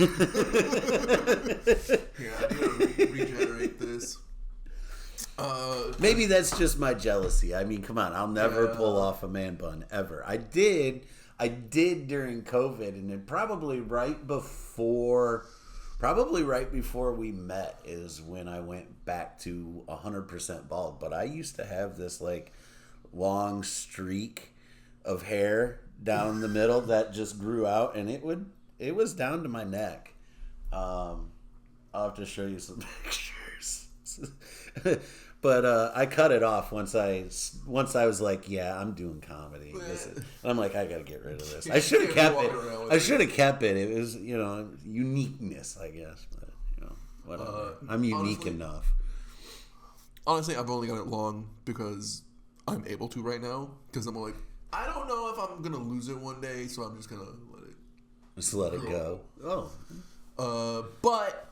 need to regenerate this. Maybe that's just my jealousy. I mean, come on, I'll never pull off a man bun ever. I did during COVID, and then probably right before we met is when I went back to 100% bald. But I used to have this like long streak of hair down the middle that just grew out, and it was down to my neck. I'll have to show you some pictures. But I cut it off once I was like, yeah, I'm doing comedy. And I'm like, I gotta get rid of this. I should have kept it. It was, uniqueness, I guess. But whatever. I'm unique enough. Honestly, I've only got it long because I'm able to right now. Because I'm like, I don't know if I'm gonna lose it one day, so I'm just gonna let it. Just let it go. Oh. But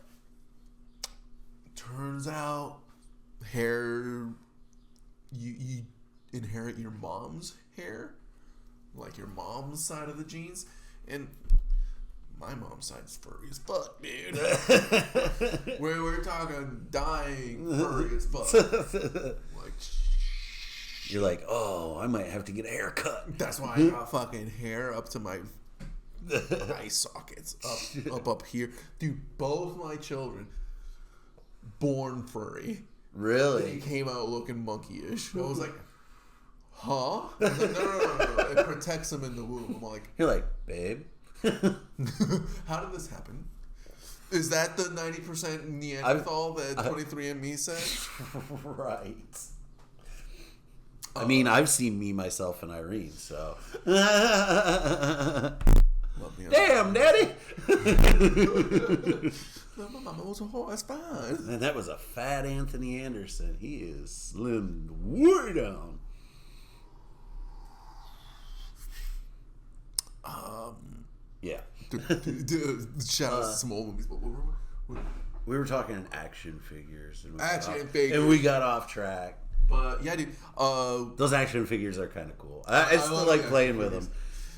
turns out hair, you inherit your mom's hair, like your mom's side of the genes, and my mom's side's furry as fuck, dude. we're talking dying furry as fuck. Like, you're like, oh, I might have to get a haircut. That's why I got fucking hair up to my eye sockets, up here, dude. Both my children born furry. Really? He came out looking monkey-ish. I was like, huh? I was like, no. It protects him in the womb. I'm like, you're like, babe. how did this happen? Is that the 90% Neanderthal that 23andMe said? Right. I mean, I've seen me, myself, and Irene, so. Damn, Daddy! My mama was a whore, that's fine. Man, that was a fat Anthony Anderson. He is slimmed way down. Yeah. Shout out to some old movies. We were talking action figures. Figures. And we got off track. But, yeah, dude. Those action figures are kind of cool. I still like playing with them.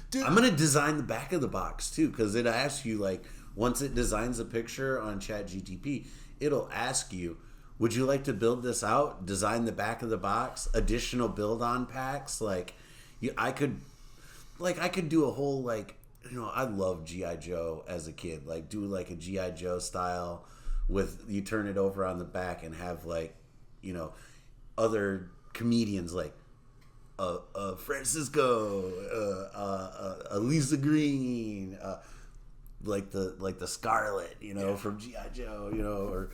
Dude, I'm going to design the back of the box, too, because it asks you, like, once it designs a picture on ChatGTP, it'll ask you, would you like to build this out? Design the back of the box, additional build-on packs. I could do a whole, I loved G.I. Joe as a kid. Like, do, like, a G.I. Joe style with, you turn it over on the back and have, other comedians, like, Francisco, Lisa Green, like the Scarlet, from G.I. Joe, or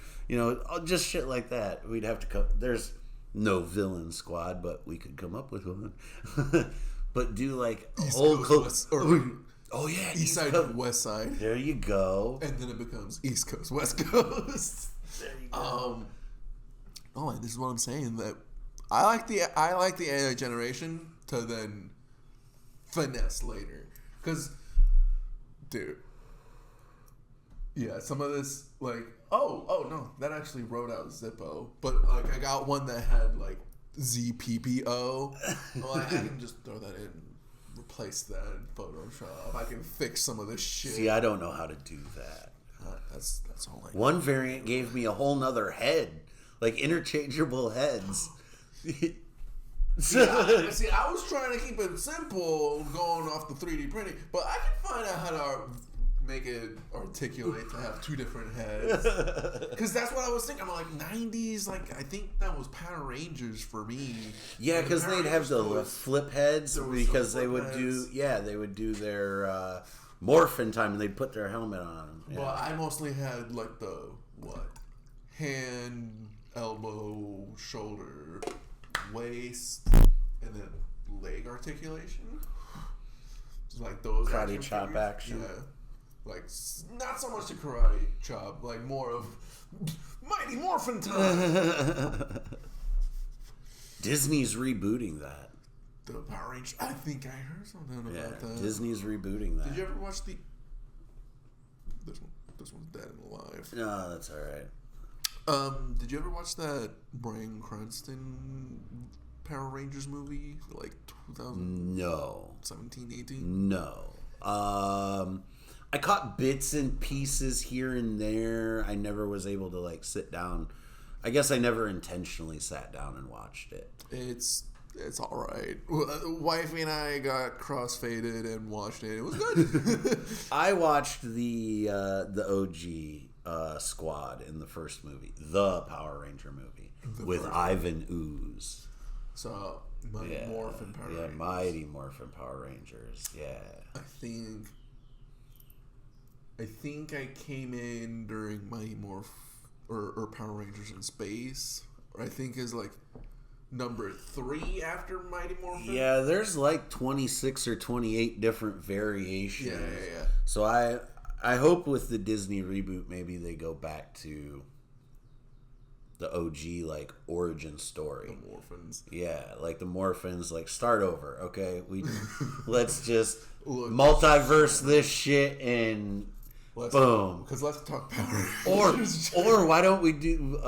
just shit like that. We'd have to come. There's no villain squad, but we could come up with one. But do like a whole oh yeah, East Side, West Side. There you go. And then it becomes East Coast, West Coast. There you go. This is what I'm saying, that I like the AI generation to then finesse later, because, dude, yeah, some of this, like, oh no, that actually wrote out Zippo, but like I got one that had like ZPPO. Well, I can just throw that in replace that in Photoshop. I can fix some of this shit. See, I don't know how to do that. That's all I know. One variant gave me a whole nother head, like interchangeable heads. See, I was trying to keep it simple, going off the 3D printing, but I can find out how to make it articulate to have two different heads. Because that's what I was thinking. I'm like, 90s, like, I think that was Power Rangers for me. Yeah, because they'd have the flip heads because they would heads. they would do their morphin time and they'd put their helmet on them. Yeah. Well, I mostly had, like, the, hand, elbow, shoulder, waist, and then leg articulation. Just like those Karate chop action. Yeah. Like, not so much the karate chop, like more of Mighty Morphin Time. Disney's rebooting that. The Power Rangers. I think I heard something about that. Disney's rebooting that. Did you ever watch the... This one's dead and alive. No, that's all right. Did you ever watch that Bryan Cranston Power Rangers movie? Like 2017, 18? No. I caught bits and pieces here and there. I never was able to like sit down. I guess I never intentionally sat down and watched it. It's all right. Wifey and I got cross-faded and watched it. It was good. I watched the OG squad in the first movie, the Power Ranger movie, with Ivan Ooze. So, Mighty Morphin Power Rangers. Yeah, Mighty Morphin Power Rangers. Yeah. I think I came in during Mighty Morph or Power Rangers in Space. Or I think is like number 3 after Mighty Morphin. Yeah, there's like 26 or 28 different variations. Yeah. So I hope with the Disney reboot maybe they go back to the OG like origin story. The Morphins. Yeah, like the Morphins, like start over, okay? Let's just multiverse this shit and boom. Because let's talk Power Rangers. Or why don't we do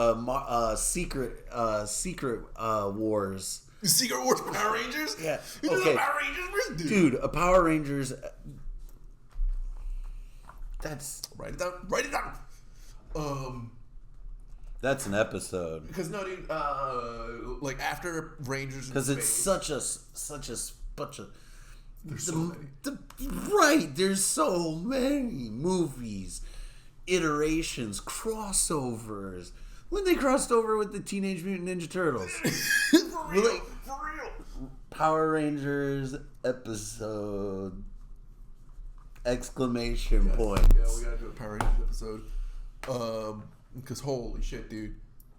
secret wars? Secret Wars Power Rangers? Yeah. You know the Power Rangers? Dude, a Power Rangers. That's write it down. That's an episode. Because no, dude. Like after Rangers, because it's such a. There's so many. Right, there's so many movies, iterations, crossovers. When they crossed over with the Teenage Mutant Ninja Turtles, for real. Power Rangers episode! Exclamation point. Yeah, we gotta do a Power Rangers episode. Because holy shit, dude.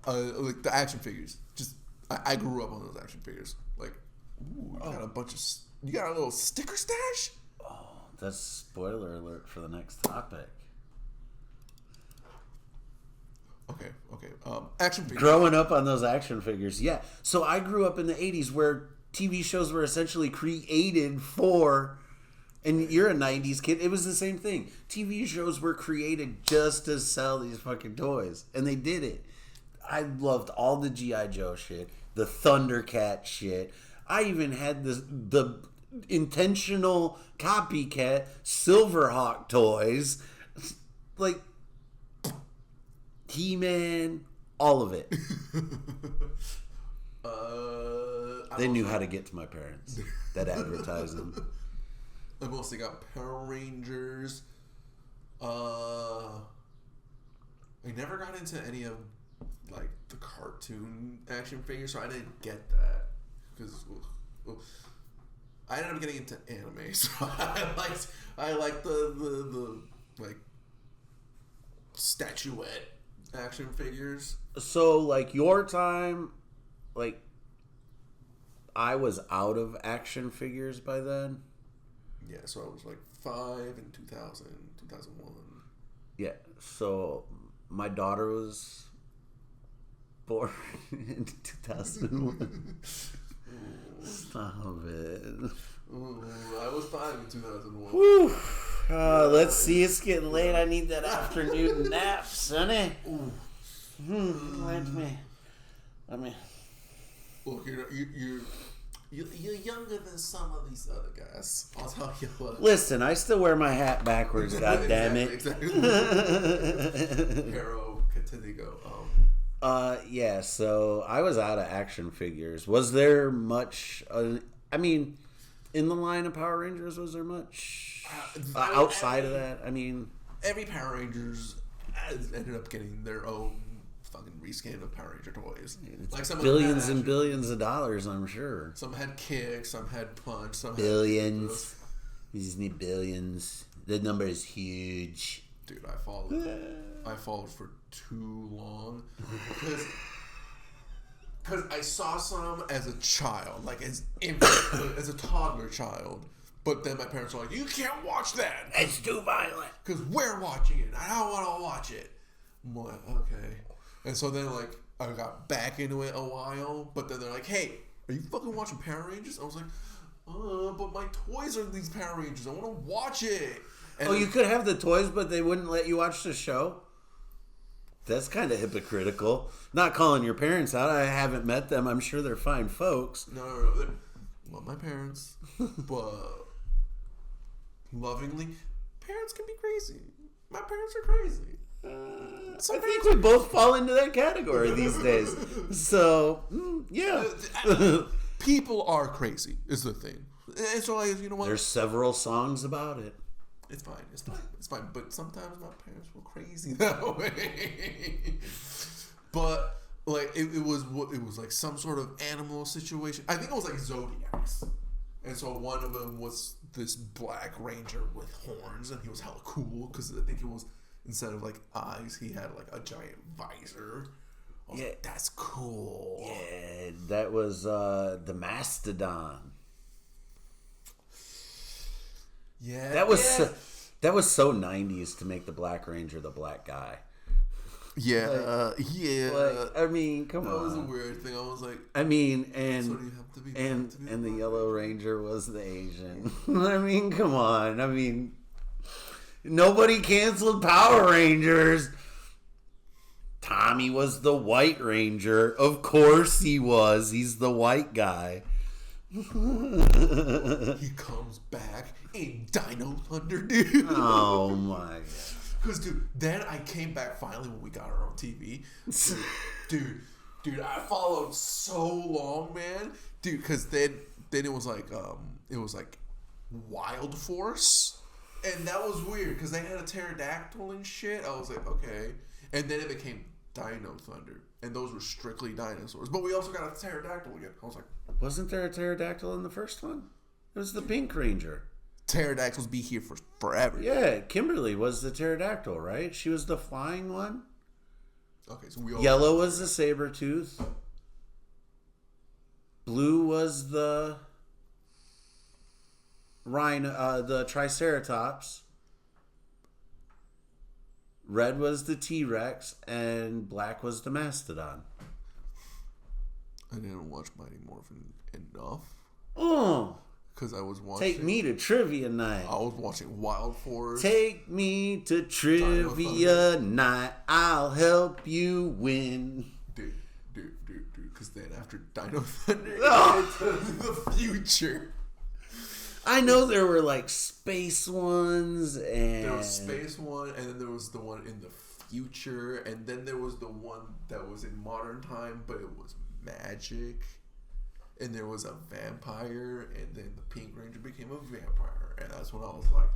Like the action figures. Just I grew up on those action figures. Like, ooh, you got a bunch of. You got a little sticker stash? Oh, that's spoiler alert for the next topic. Okay. Action figures. Growing up on those action figures, yeah. So I grew up in the 80s where TV shows were essentially created for, and you're a 90s kid, it was the same thing. TV shows were created just to sell these fucking toys, and they did it. I loved all the G.I. Joe shit, the Thundercat shit. I even had the intentional copycat Silverhawk toys, like He-Man, all of it. They knew how to get to my parents. That advertising. I mostly got Power Rangers. I never got into any of like the cartoon action figures, so I didn't get that because I ended up getting into anime. So I liked the like statuette action figures. So like your time, like I was out of action figures by then. Yeah, so I was like 5 in 2000, 2001. Yeah, so my daughter was born in 2001. Stop it. Ooh, I was 5 in 2001. Whew. Let's see, it's getting late. I need that afternoon nap, sonny. Let me. Look, You're younger than some of these other guys. I'll tell you what. Listen, I still wear my hat backwards. God damn it! Exactly. Hero Katinigo. Yeah. So I was out of action figures. Was there much? I mean, in the line of Power Rangers, was there much outside of that? I mean, every Power Rangers ended up getting their own fucking reskin of Power Ranger toys. Like some billions and billions of dollars, I'm sure. Some had kick, some had punch, some billions. We just need billions. The number is huge. Dude, I followed for too long because I saw some as a child, like as a toddler child. But then my parents were like, "You can't watch that. It's too violent." Because we're watching it. I don't want to watch it. I'm like, okay. And so then, like, I got back into it a while. But then they're like, "Hey, are you fucking watching Power Rangers?" I was like, but my toys are these Power Rangers. I want to watch it. And you could have the toys, but they wouldn't let you watch the show? That's kind of hypocritical. Not calling your parents out. I haven't met them. I'm sure they're fine folks. No. Love my parents. But lovingly, parents can be crazy. My parents are crazy. I think we both fall into that category these days. So, yeah. People are crazy, is the thing. And so, like, you know what? There's several songs about it. It's fine. But sometimes my parents were crazy that way. But like it was like some sort of animal situation. I think it was like zodiacs. And so one of them was this black ranger with horns, and he was hella cool because I think it was, instead of like eyes, he had like a giant visor. I was like, that's cool. Yeah, that was the Mastodon. Yeah, that was so 90s to make the Black Ranger the black guy. Yeah, I mean, come on. That was a weird thing. I was like, I mean, and so do you have to be and the Yellow Ranger was the Asian. I mean, come on. I mean, nobody canceled Power Rangers. Tommy was the White Ranger. Of course he was. He's the white guy. He comes back in Dino Thunder, dude. Oh my god. Because, dude, then I came back finally when we got our own TV. Dude, I followed so long, man. Dude, because then it was like Wild Force. And that was weird because they had a pterodactyl and shit. I was like, okay. And then it became Dino Thunder. And those were strictly dinosaurs. But we also got a pterodactyl again. I was like, wasn't there a pterodactyl in the first one? It was the Pink Ranger. Pterodactyls be here for forever. Yeah, Kimberly was the pterodactyl, right? She was the flying one. Okay, so we all Yellow was the saber tooth. Blue was the rhino, the Triceratops. Red was the T-Rex, and black was the Mastodon. I didn't watch Mighty Morphin enough. Oh. Because I was watching... Take me to trivia night. I was watching Wild Force. Take me to trivia night. I'll help you win. Dude. Because then after Dino Thunder, into the future. I know there were like space ones, and there was space one, and then there was the one in the future, and then there was the one that was in modern time, but it was magic. And there was a vampire, and then the Pink Ranger became a vampire, and that's when I was like,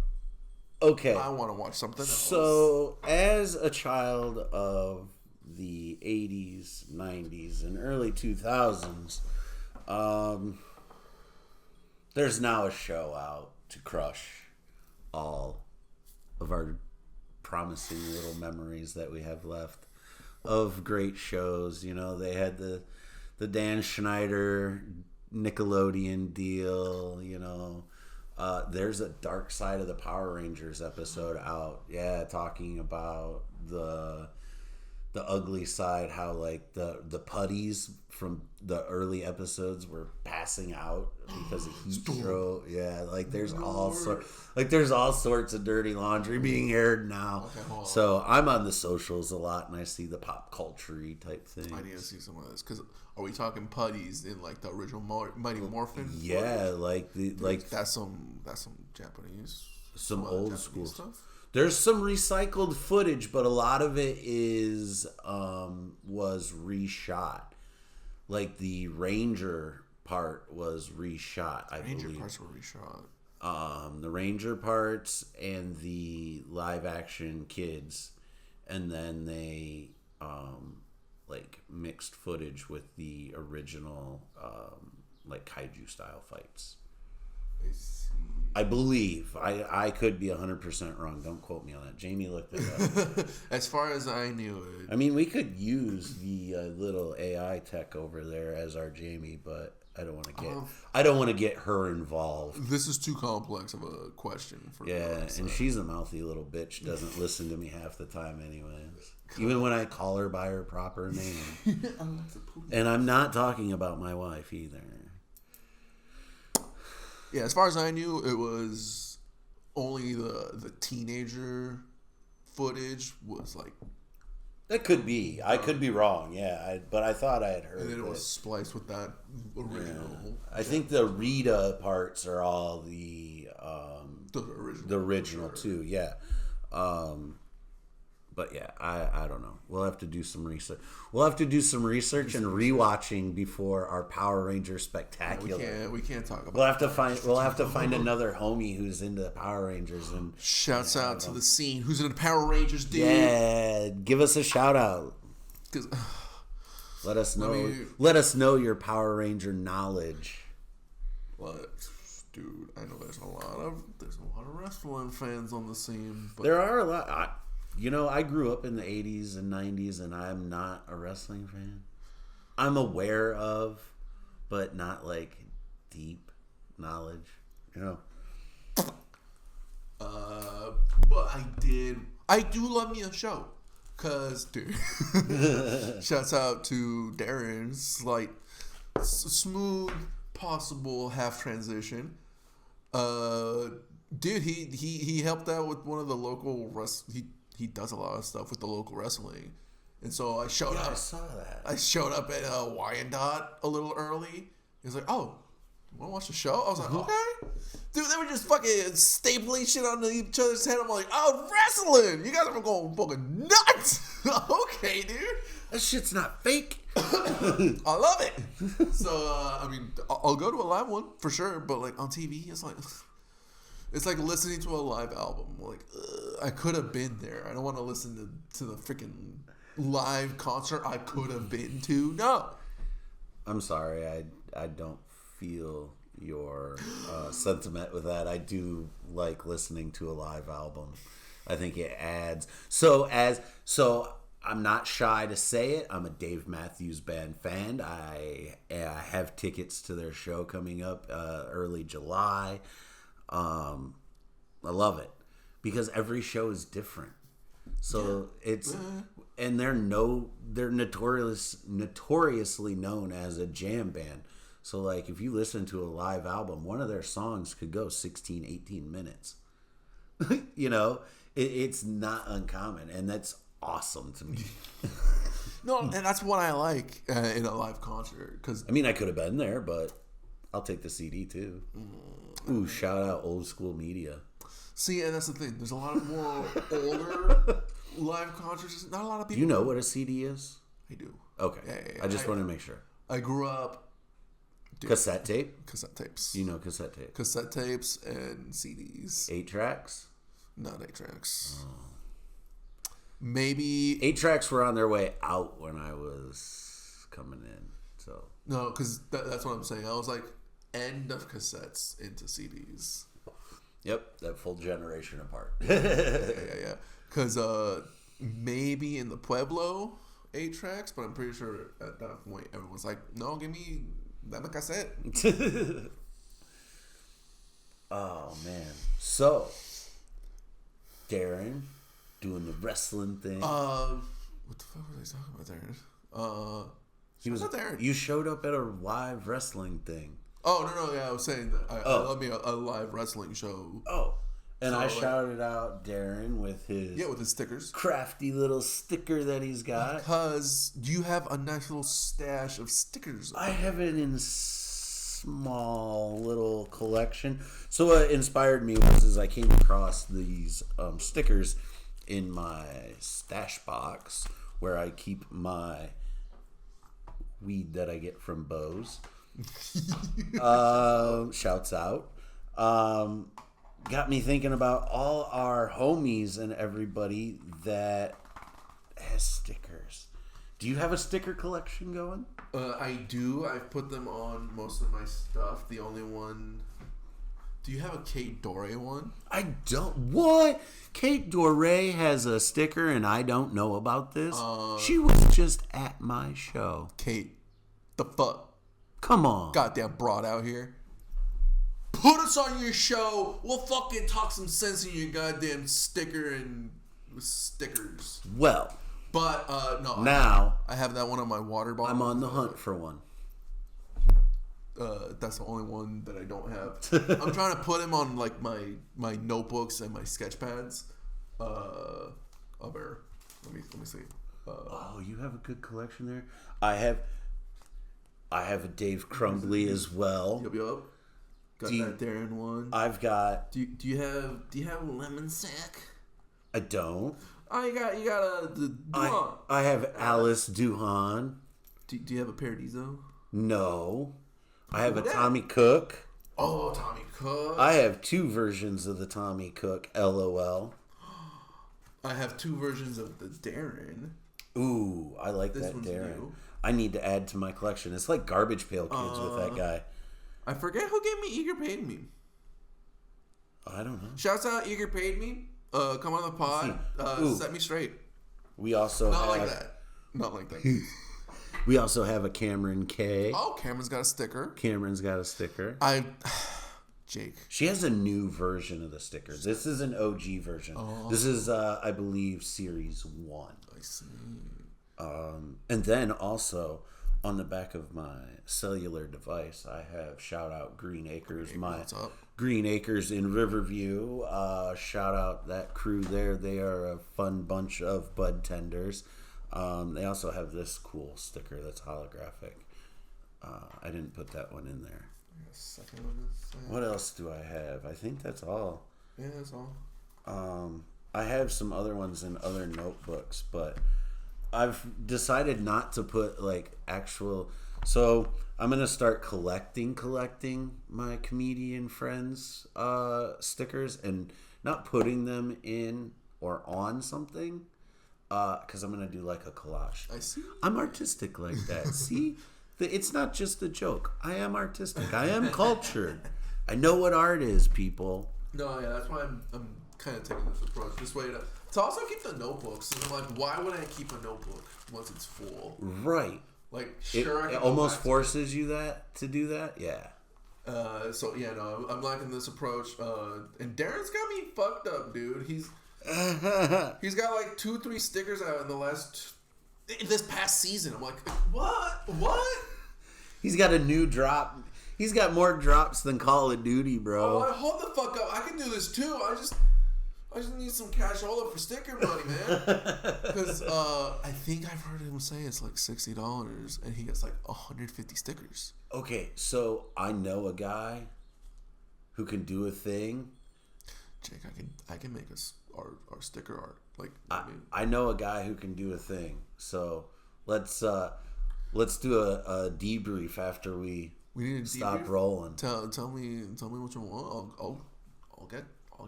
okay, I want to watch something else. So, as a child of the 80s, 90s, and early 2000s, there's now a show out to crush all of our promising little memories that we have left of great shows. You know, they had the Dan Schneider Nickelodeon deal, you know. There's a Dark Side of the Power Rangers episode out. Yeah, talking about the the ugly side, how like the putties from the early episodes were passing out because of heat stroke. Yeah, like there's all sorts of dirty laundry being aired now. Okay, so I'm on the socials a lot, and I see the pop culture-y type things. I need to see some of this because are we talking putties in like the original Mighty Morphin? Yeah, that's some Japanese, some old Japanese school stuff. There's some recycled footage, but a lot of it was reshot. Like the Ranger part was reshot, I believe. Ranger parts were reshot. The Ranger parts and the live action kids, and then they like mixed footage with the original like kaiju style fights. I believe. I could be 100% wrong. Don't quote me on that. Jamie looked it up. As far as I knew it. I mean, we could use the little AI tech over there as our Jamie, but I don't want to get her involved. This is too complex of a question for me. Yeah, and she's a mouthy little bitch. Doesn't listen to me half the time, anyways. Even when I call her by her proper name. And I'm not talking about my wife either. Yeah, as far as I knew, it was only the teenager footage was like. That could be. I could be wrong. Yeah, but I thought I had heard. And then it was spliced with that original. Yeah. I think the Rita parts are all the original too. Yeah. But yeah, I don't know. We'll have to do some research. We'll have to do some research and rewatching before our Power Ranger Spectacular. Yeah, we can't talk about. We'll have to find another homie who's into the Power Rangers and shouts out to the scene. Who's into the Power Rangers, dude? Yeah, give us a shout out. Let us know. Let us know your Power Ranger knowledge. What? Dude, I know there's a lot of wrestling fans on the scene. But there are a lot. I grew up in the 80s and 90s, and I'm not a wrestling fan. I'm aware of, but not like deep knowledge, But I do love me a show. Cause, dude, shouts out to Darren's slight, smooth, possible half transition. Dude, he helped out with one of the local He does a lot of stuff with the local wrestling. And so I showed up. I saw that. I showed up at Wyandotte a little early. He was like, oh, you want to watch the show? I was like, okay. Dude, they were just fucking stapling shit on each other's head. I'm like, oh, wrestling. You guys are going fucking nuts. Okay, dude. That shit's not fake. I love it. So, I mean, I'll go to a live one for sure. But like on TV, it's like listening to a live album. Like, I could have been there. I don't want to listen to the freaking live concert I could have been to. No. I'm sorry. I don't feel your sentiment with that. I do like listening to a live album. I think it adds. So I'm not shy to say it. I'm a Dave Matthews Band fan. I have tickets to their show coming up early July. I love it because every show is different. So and they're notoriously known as a jam band. So like if you listen to a live album, one of their songs could go 16, 18 minutes. It's not uncommon, and that's awesome to me. No, and that's what I like in a live concert. Cause I mean, I could have been there, but I'll take the CD too. Ooh, shout out Old School Media. See, and that's the thing. There's a lot of more older live concerts. Not a lot of people. Do you know what a CD is? I do. Okay. Yeah. I just wanted to make sure. I grew up. Cassette tape? Cassette tapes. You know cassette tape. Cassette tapes and CDs. 8 tracks? Not 8 tracks. Oh. Maybe 8 tracks were on their way out when I was coming in. So no, because that's what I'm saying. I was like end of cassettes into CDs. Yep, that full generation apart. Yeah. Because maybe in the Pueblo 8 tracks, but I'm pretty sure at that point everyone's like, no, give me that cassette. Oh man. So Darren doing the wrestling thing. What the fuck was I talking about there? He was there. You showed up at a live wrestling thing. Oh no, yeah, I was saying that I love me a live wrestling show. Oh, and So, I like- shouted out Darren with his with his stickers. crafty little sticker that he's got. Because you have a nice little stash of stickers. I have it in small little collection. So what inspired me was I came across these stickers in my stash box where I keep my weed that I get from Bose. Shouts out. Got me thinking about all our homies and everybody that has stickers. Do you have a sticker collection going? I do. I've put them on most of my stuff. The only one. Do you have a Kate Dore one? I don't. What? Kate Dore has a sticker and I don't know about this? She was just at my show. Kate, the fuck? Come on. Goddamn broad out here. Put us on your show. We'll fucking talk some sense in your goddamn sticker and stickers. Well, But no. now I have that one on my water bottle. I'm on the hunt for one. That's the only one that I don't have. I'm trying to put him on like my notebooks and my sketch pads. Let me see. Oh, you have a good collection there. I have a Dave Crumbly as well. Yup. Got Do you- that Darren one. I've got. Do you have lemon sack? I don't. Oh, you got the I have Alice Duhan. Do you have a Paradiso? No. I have a Who dat? Tommy Cook. Oh, Tommy Cook. I have two versions of the Tommy Cook. LOL. I have two versions of the Darren. Ooh, I like This that one's Darren. new. I need to add to my collection. It's like Garbage Pail Kids with that guy. I forget who gave me Eager Paid Me. I don't know. Shouts out Eager Paid Me. Come on the pod. Ooh. Set me straight. We also Not have like that. Not like that. we also have a Cameron K. Oh, Cameron's got a sticker. Cameron's got a sticker. Jake. She has a new version of the stickers. This is an OG version. This is, I believe, Series 1. I see. And then also on the back of my cellular device, I have shout out Green Acres, my what's up? Green Acres in Riverview. Shout out that crew there. They are a fun bunch of bud tenders. They also have this cool sticker that's holographic. I didn't put that one in there. Second one is. What else do I have? I think that's all. Yeah, that's all. I have some other ones in other notebooks, but I've decided not to put like actual. So I'm gonna start collecting my comedian friends stickers and not putting them in or on something because I'm gonna do like a collage. I see. I'm artistic like that. See, it's not just a joke. I am artistic. I am cultured. I know what art is, people. No, yeah, that's why I'm kind of taking this approach. This way to also keep the notebooks. And I'm like, why would I keep a notebook once it's full? Right. Like, It, sure, I it can go almost back to forces you to do that. Yeah. So yeah, no, I'm liking this approach. And Darren's got me fucked up, dude. He's got like 2-3 stickers out in this past season. I'm like, what? He's got a new drop. He's got more drops than Call of Duty, bro. Oh, hold the fuck up. I can do this too. I just need some cashola for sticker money, man. Because I think I've heard him say it's like $60, and he gets like 150 stickers. Okay, so I know a guy who can do a thing. Jake, I can make us our sticker art. Like, I mean, I know a guy who can do a thing. So let's do a debrief after we need to stop debrief? rolling. tell me what you want. I'll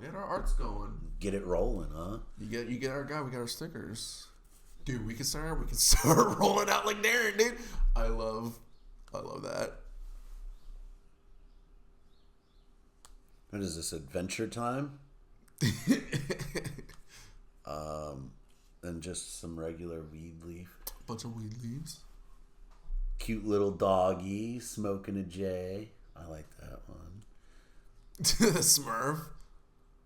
get our arts going. Get it rolling, huh? You get our guy. We got our stickers, dude. We can start rolling out like Darren, dude. I love that. What is this, Adventure Time? And just some regular weed leaf. Bunch of weed leaves. Cute little doggy smoking a J. I like that one. Smurf.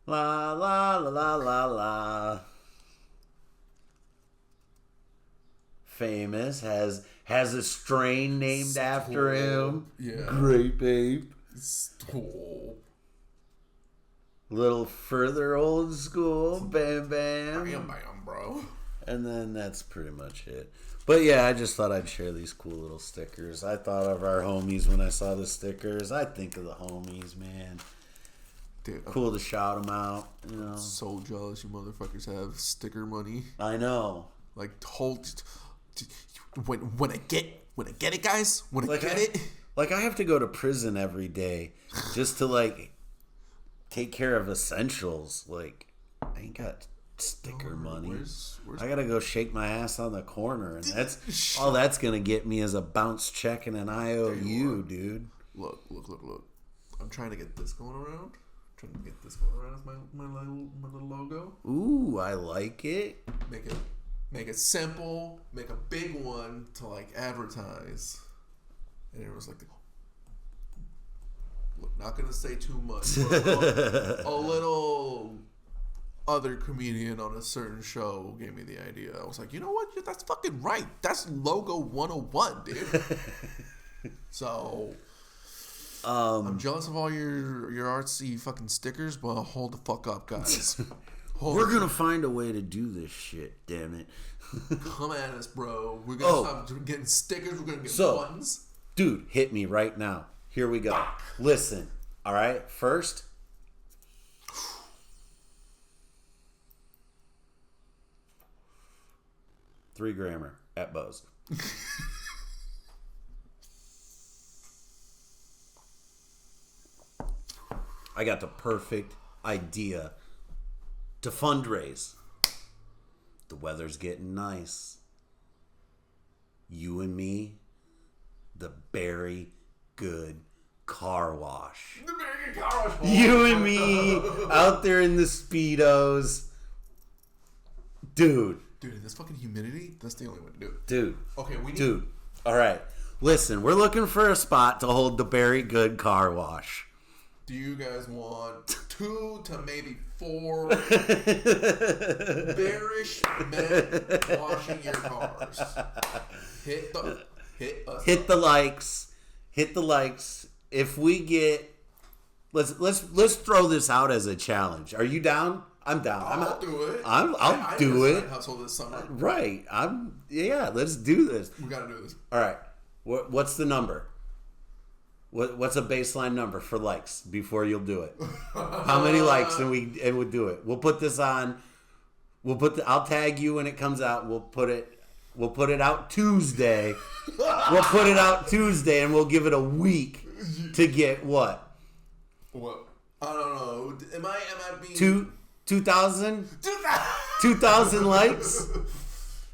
La la la la la la. famous, has a strain named after him. Yeah. Grape Ape. Stop. Little further old school, Bam Bam. Bam, bam, bro. And then that's pretty much it. But yeah, I just thought I'd share these cool little stickers. I thought of our homies when I saw the stickers. I think of the homies, man. Dude, Cool to shout them out, you know. So jealous you motherfuckers have sticker money. I know. Like, when I get it, guys, when I get it. Like, I have to go to prison every day just to, like, take care of essentials. Like, I ain't got sticker money. Where's I gotta go shake my ass on the corner, and that's all that's gonna get me is a bounce check and an IOU, dude. Look. I'm trying to get this going around. As my little logo. Ooh, I like it. Make it simple. Make a big one to like advertise. And it was like, look, not gonna say too much. But a little other comedian on a certain show gave me the idea. I was like, you know what? That's fucking right. That's logo 101, dude. So, I'm jealous of all your artsy fucking stickers, but hold the fuck up, guys. We're gonna find a way to do this shit. Damn it! Come at us, bro. We're gonna stop getting stickers. We're gonna get buttons. Dude, hit me right now. Here we go. Listen. All right. First. Three grammar at Bose. I got the perfect idea to fundraise. The weather's getting nice. You and me, the Barry Good Car Wash. The Barry Good Car Wash. You and me out there in the Speedos. Dude, in this fucking humidity, that's the only way to do it. Dude. Okay, Dude. All right. Listen, we're looking for a spot to hold the Barry Good Car Wash. Do you guys want 2 to maybe 4 bearish men washing your cars? Hit the likes. Hit the likes. If we get, let's throw this out as a challenge. Are you down? I'm down. I'll do it. I'll do it. Hustle this summer. Right. Let's do this. We gotta do this. All right. What's the number? What's a baseline number for likes before you'll do it? How many likes and we'll do it? We'll put this on. I'll tag you when it comes out. We'll put it out Tuesday. We'll put it out Tuesday and we'll give it a week to get what? What? I don't know. Am I being 2,000? 2,000 likes?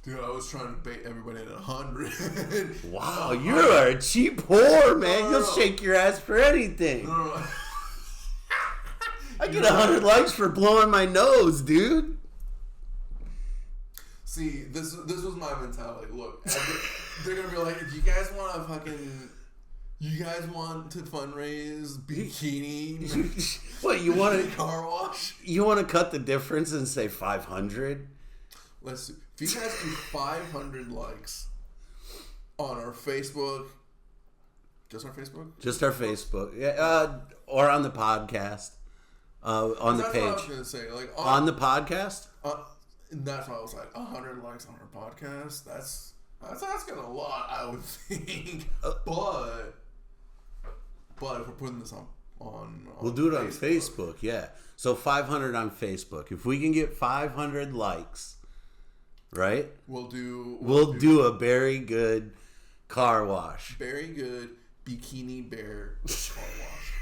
Dude, I was trying to bait everybody at 100. Wow, you're a cheap whore, man. You'll shake your ass for anything. No. I get 100 likes for blowing my nose, dude. See, this was my mentality. Look, they're gonna be like, "Do you guys want to fucking? You guys want to fundraise bikini? What you want to car wash? You want to cut the difference and say 500? Let's. If you guys do 500 likes on our Facebook, just our Facebook, yeah, or on the podcast, on the page. That's what I was gonna say. Like on the podcast. That's why I was like 100 likes on our podcast. That's asking a lot, I would think. But if we're putting this on we'll do it on Facebook. Yeah. So 500 on Facebook. If we can get 500 likes, right? We'll do a Barry Good car wash. Barry Good Bikini Bear car wash.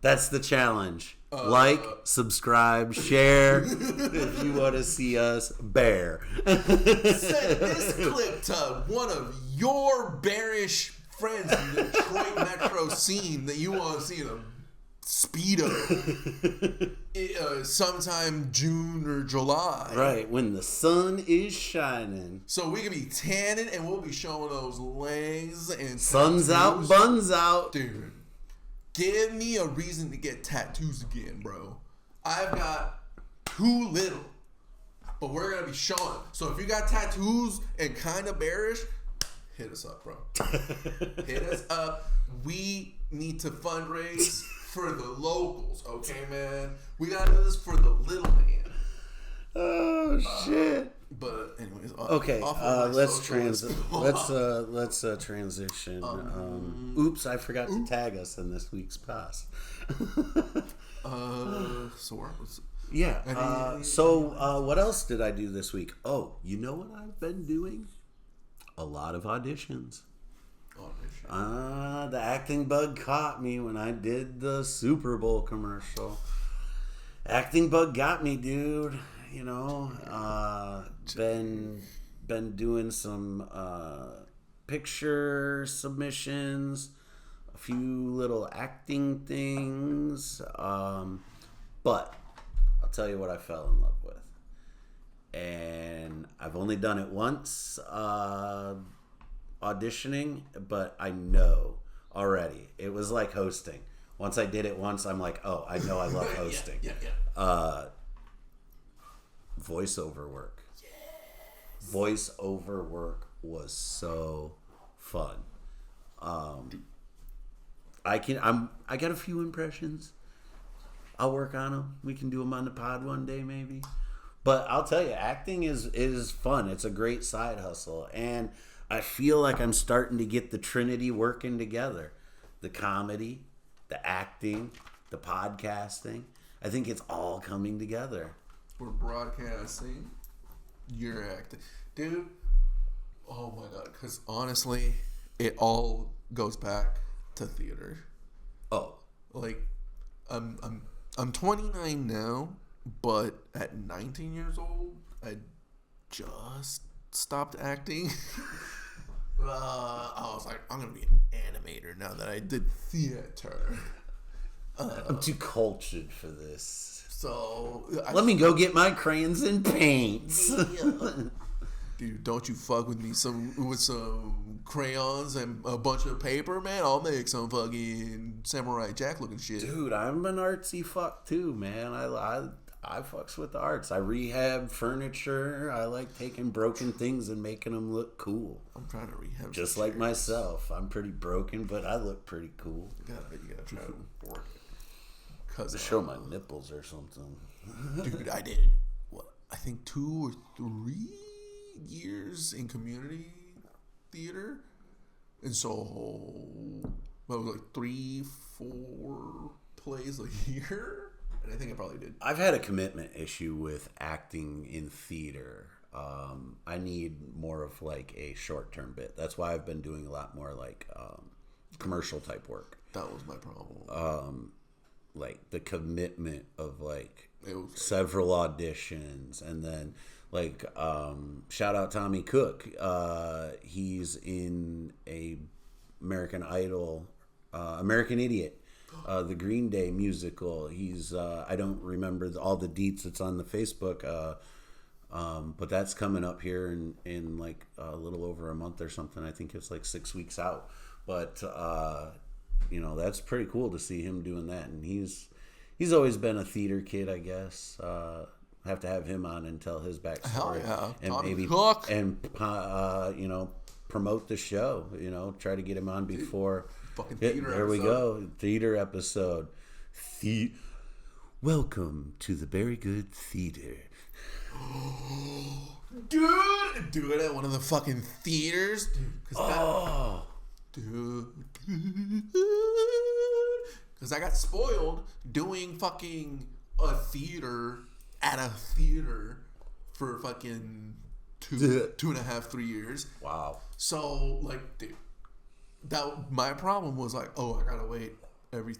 That's the challenge. Like, subscribe, share if you want to see us bear. Send this clip to one of your bearish friends in the Detroit metro scene that you want to see in a Speedo sometime June or July. Right, when the sun is shining. So we can be tanning and we'll be showing those legs and sun's tattoos. Out, buns out. Dude, give me a reason to get tattoos again, bro. I've got too little. but we're gonna be showing. So if you got tattoos and kind of bearish, hit us up, bro. Hit us up. We need to fundraise for the locals, okay, man? We gotta do this for the little man. Oh shit! But anyways, okay. Let's transition. Oops, I forgot to tag us in this week's post. So what's yeah. What else did I do this week? Oh, you know what I've been doing? A lot of auditions. The acting bug caught me when I did the Super Bowl commercial. Acting bug got me, dude. You know, been doing some picture submissions, a few little acting things, but I'll tell you what I fell in love with, and I've only done it once, auditioning, but I know already it was like hosting. Once I did it once, I'm like, oh, I know I love hosting. Voiceover work. Yes. Voiceover work was so fun. I got a few impressions. I'll work on them. We can do them on the pod one day maybe. But I'll tell you, acting is fun. It's a great side hustle, and I feel like I'm starting to get the Trinity working together. The comedy, the acting, the podcasting. I think it's all coming together. We're broadcasting, you're acting, dude. Oh my god! Because honestly, it all goes back to theater. Oh, like I'm 29 now, but at 19 years old, I just stopped acting. I was like, I'm gonna be an animator now that I did theater. I'm too cultured for this. So let me go get my crayons and paints. Dude, don't you fuck with me with some crayons and a bunch of paper, man. I'll make some fucking Samurai Jack looking shit. Dude, I'm an artsy fuck too, man. I fucks with the arts. I rehab furniture. I like taking broken things and making them look cool. I'm trying to rehab. Just like myself, I'm pretty broken, but I look pretty cool. You gotta try to work it. To show my nipples or something. Dude, I did I think 2 or 3 years in community theater, and so what was like 3-4 plays a year, and I think I probably did. I've had a commitment issue with acting in theater. I need more of like a short-term bit. That's why I've been doing a lot more like commercial type work. That was my problem. Like the commitment of like several auditions, and then like shout out Tommy Cook. He's in a American Idol, American Idiot, the Green Day musical. He's I don't remember all the deets. It's on the Facebook, but that's coming up here in like a little over a month or something. I think it's like 6 weeks out, but you know, that's pretty cool to see him doing that. And he's always been a theater kid, I guess. Have to have him on and tell his backstory. Hell yeah. And Tommy maybe Cook. And you know, promote the show. You know, try to get him on before. Fucking theater there episode. We go. Theater episode. Welcome to the Very Good Theater. Dude, do it at one of the fucking theaters. Dude, because I got spoiled doing fucking a theater at a theater for fucking 2.5, 3 years. Wow. So like, dude, my problem was like, I gotta wait every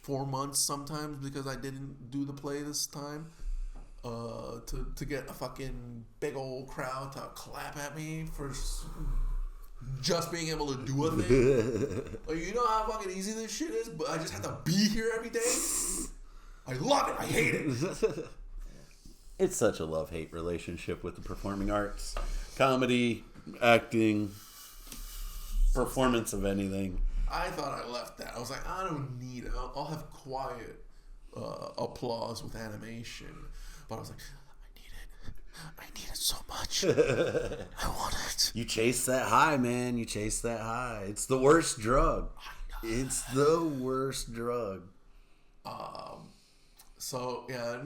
4 months sometimes because I didn't do the play this time. To get a fucking big old crowd to clap at me for just being able to do a thing. Like, you know how fucking easy this shit is, but I just have to be here every day. I love it. I hate it. It's such a love-hate relationship with the performing arts. Comedy, acting, performance of anything. I thought I left that. I was like, I don't need it. I'll have quiet applause with animation. But I was like, I need I need it so much. I want it. You chase that high, man. You chase that high. It's the worst drug. It's the worst drug. So yeah,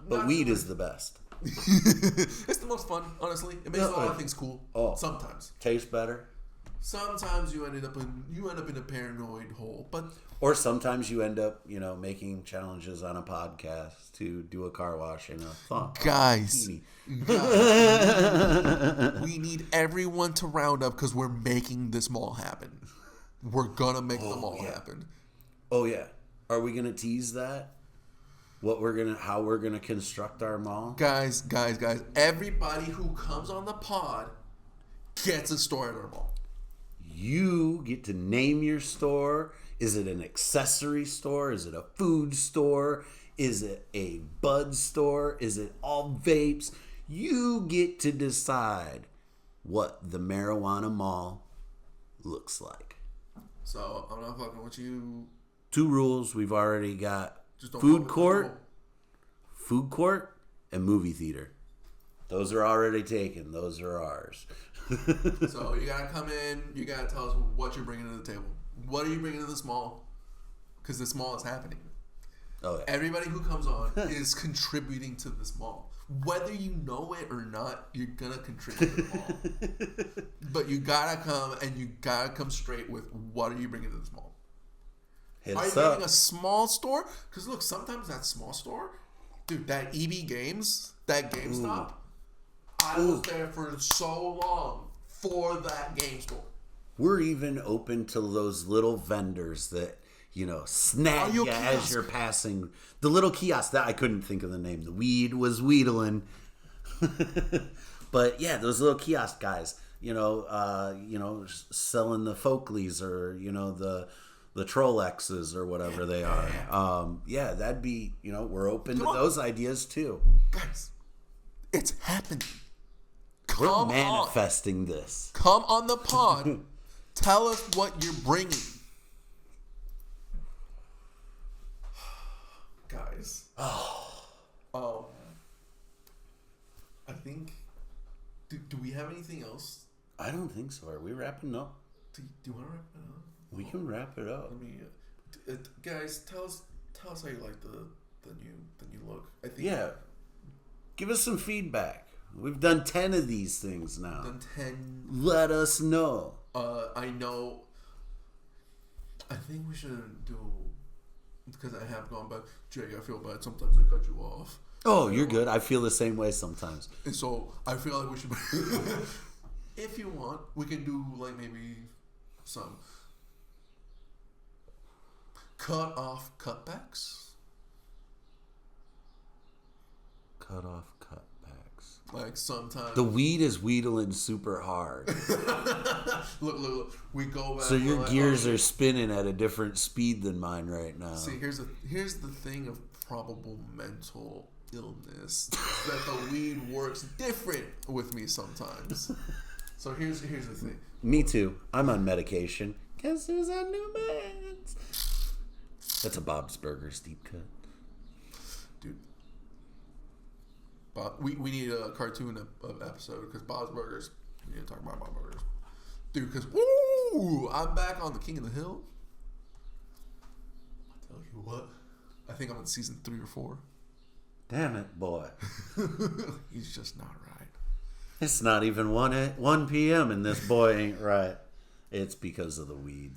But weed is the best. It's the most fun, honestly. It makes a lot of things cool. Oh. Sometimes. Tastes better. Sometimes you end up in a paranoid hole, but Or sometimes you end up, making challenges on a podcast to do a car wash in a thought. guys, we need everyone to round up because we're making this mall happen. We're gonna make the mall happen. Oh yeah. Are we gonna tease that? How we're gonna construct our mall? Guys, everybody who comes on the pod gets a store at our mall. You get to name your store. Is it an accessory store? Is it a food store? Is it a bud store? Is it all vapes? You get to decide what the marijuana mall looks like. So I'm not fucking with you. 2 rules. We've already got Just don't food fuck with court, and movie theater. Those are already taken. Those are ours. So you gotta come in. You gotta tell us what you're bringing to the table. What are you bringing to this mall? Because this mall is happening. Oh yeah. Everybody who comes on is contributing to this mall. Whether you know it or not, you're gonna contribute to the mall. But you gotta come, and you gotta come straight with what are you bringing to this mall? Hit Are you us up. bringing a small store? Because look, sometimes that small store, dude, that EB Games, that GameStop, I was there for so long for that game store. We're even open to those little vendors that, snag you as you're passing. The little kiosk that I couldn't think of the name. The weed was Weedlin'. But yeah, those little kiosk guys, selling the Folkleys or, the Trollexes or whatever they are. Yeah, that'd be, we're open to those ideas too. Guys, it's happening. We're manifesting this. Come on the pod. Tell us what you're bringing. Guys. I think... Do we have anything else? I don't think so. Are we wrapping up? Do you want to wrap it up? We can wrap it up. Let me... guys, tell us how you like the new look. I think... Yeah. Give us some feedback. We've done 10 of these things now. Done 10. Let us know. I know. I think we should do, because I have gone back. Jay, I feel bad. Sometimes I cut you off. Oh, you're good. I feel the same way sometimes. And so I feel like we should. If you want, we can do like maybe some cut off cutbacks. Cut off cutbacks. Like sometimes the weed is wheedling super hard. look. We go back. So your gears are spinning at a different speed than mine right now. See, here's the thing of probable mental illness that the weed works different with me sometimes. So here's the thing. Me too. I'm on medication. Guess who's on new meds? That's a Bob's Burgers deep cut. Dude. We need a cartoon episode because Bob's Burgers. We need to talk about Bob's Burgers. Dude, because, I'm back on the King of the Hill. I tell you what. I think I'm in season 3 or 4. Damn it, boy. He's just not right. It's not even 1 p.m. and this boy ain't right. It's because of the weed.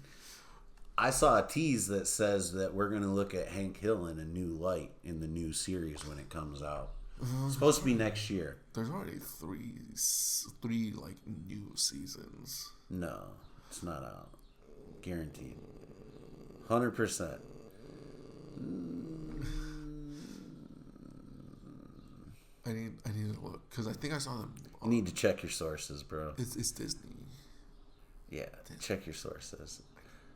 I saw a tease that says that we're going to look at Hank Hill in a new light in the new series when it comes out. It's supposed to be next year. There's already three like new seasons. No, it's not out. Guaranteed. 100%. I need to look because I think I saw them. You need to check your sources, bro. It's Disney. Yeah, check your sources.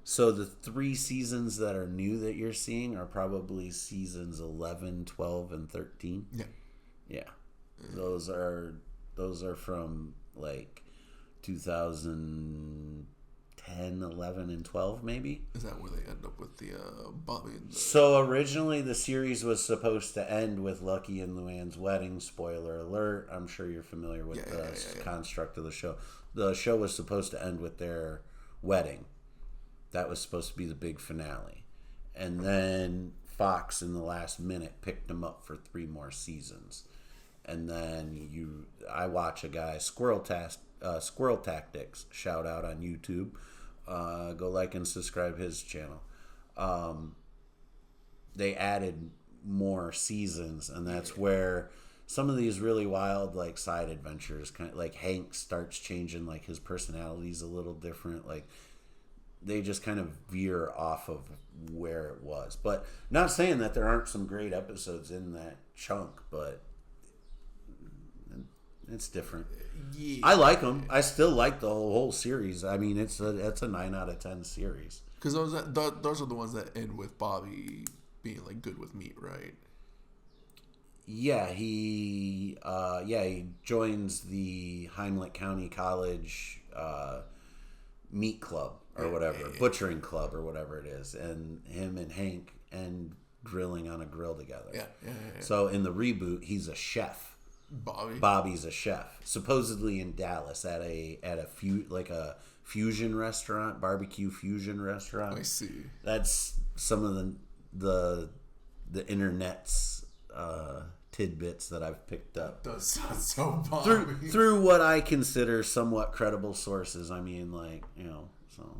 So the 3 seasons that are new that you're seeing are probably seasons 11, 12, and 13. Yeah. Yeah. Those are from like 2010 10, 11, and 12, maybe. Is that where they end up with the Bobby and the... So originally the series was supposed to end with Lucky and Luann's wedding. Spoiler alert. I'm sure you're familiar with the construct of the show. The show was supposed to end with their wedding. That was supposed to be the big finale. And then Fox in the last minute picked them up for 3 more seasons. And then I watch a guy, Squirrel Tactics, shout out on YouTube. Go like and subscribe his channel. They added more seasons, and that's where some of these really wild like side adventures, kind of like Hank starts changing, like his personality's a little different. Like they just kind of veer off of where it was. But not saying that there aren't some great episodes in that chunk, but it's different. Yeah. I like them. I still like the whole series. I mean, it's a 9 out of 10 series. Because those are the ones that end with Bobby being like good with meat, right? Yeah, he joins the Heimlich County College meat club or whatever, butchering club or whatever it is, and him and Hank end grilling on a grill together. Yeah. So in the reboot, he's a chef. Bobby's a chef, supposedly in Dallas at a fusion restaurant, barbecue fusion restaurant. I see. That's some of the internet's tidbits that I've picked up. That does sound so Bobby. Through what I consider somewhat credible sources. I mean, so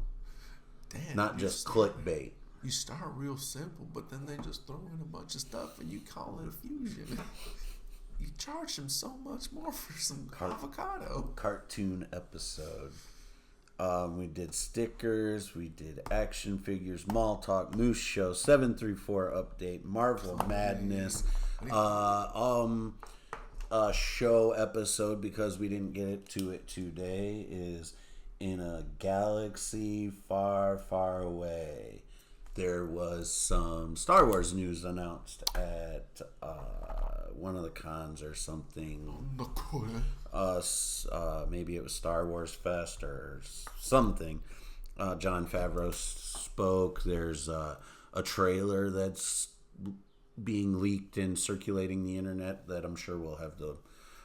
damn, not just clickbait. You start real simple, but then they just throw in a bunch of stuff and you call it a fusion. You charge them so much more for some avocado. Cartoon episode. We did stickers. We did action figures. Mall Talk. Moose Show. 734 update. Marvel Madness. A show episode, because we didn't get to it today, is in a galaxy far, far away. There was some Star Wars news announced at one of the cons or something. Maybe it was Star Wars Fest or something. Jon Favreau spoke. There's a trailer that's being leaked and circulating the internet that I'm sure we'll have the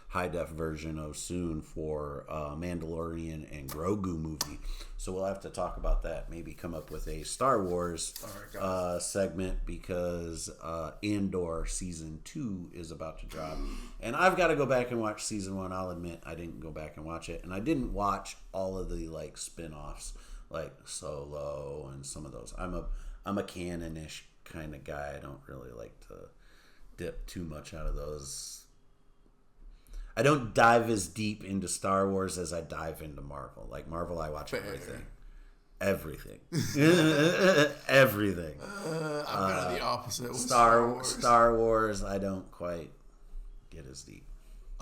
high-def version of soon for Mandalorian and Grogu movie. So we'll have to talk about that. Maybe come up with a Star Wars segment, because Andor Season 2 is about to drop. And I've got to go back and watch Season 1. I'll admit I didn't go back and watch it. And I didn't watch all of the spin-offs, like Solo and some of those. I'm a canon-ish kind of guy. I don't really like to dip too much out of those. I don't dive as deep into Star Wars as I dive into Marvel. Like Marvel, I watch everything. Everything. Everything. I'm kind of the opposite with Star Wars, I don't quite get as deep.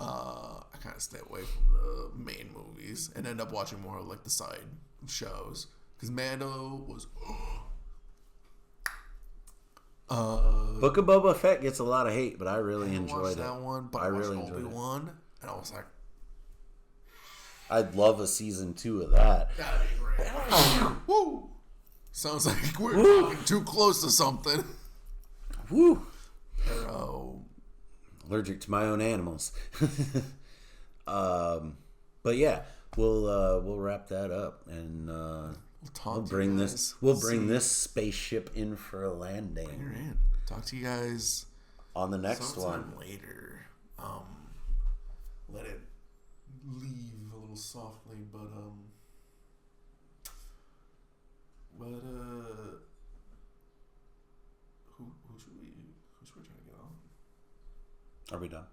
I kind of stay away from the main movies and end up watching more of like the side shows. Because Mando was... Book of Boba Fett gets a lot of hate, but I really enjoyed it. That one, but I really enjoyed Obi-Wan, and I was like, I'd love a season 2 of that. That'd be great. Woo! Sounds like we're talking too close to something. Woo! Allergic to my own animals. But yeah, we'll wrap that up, and we'll bring this spaceship in for a landing. Bring her in. Talk to you guys on the next one later. Let it leave a little softly, but who should we try to get on? Are we done?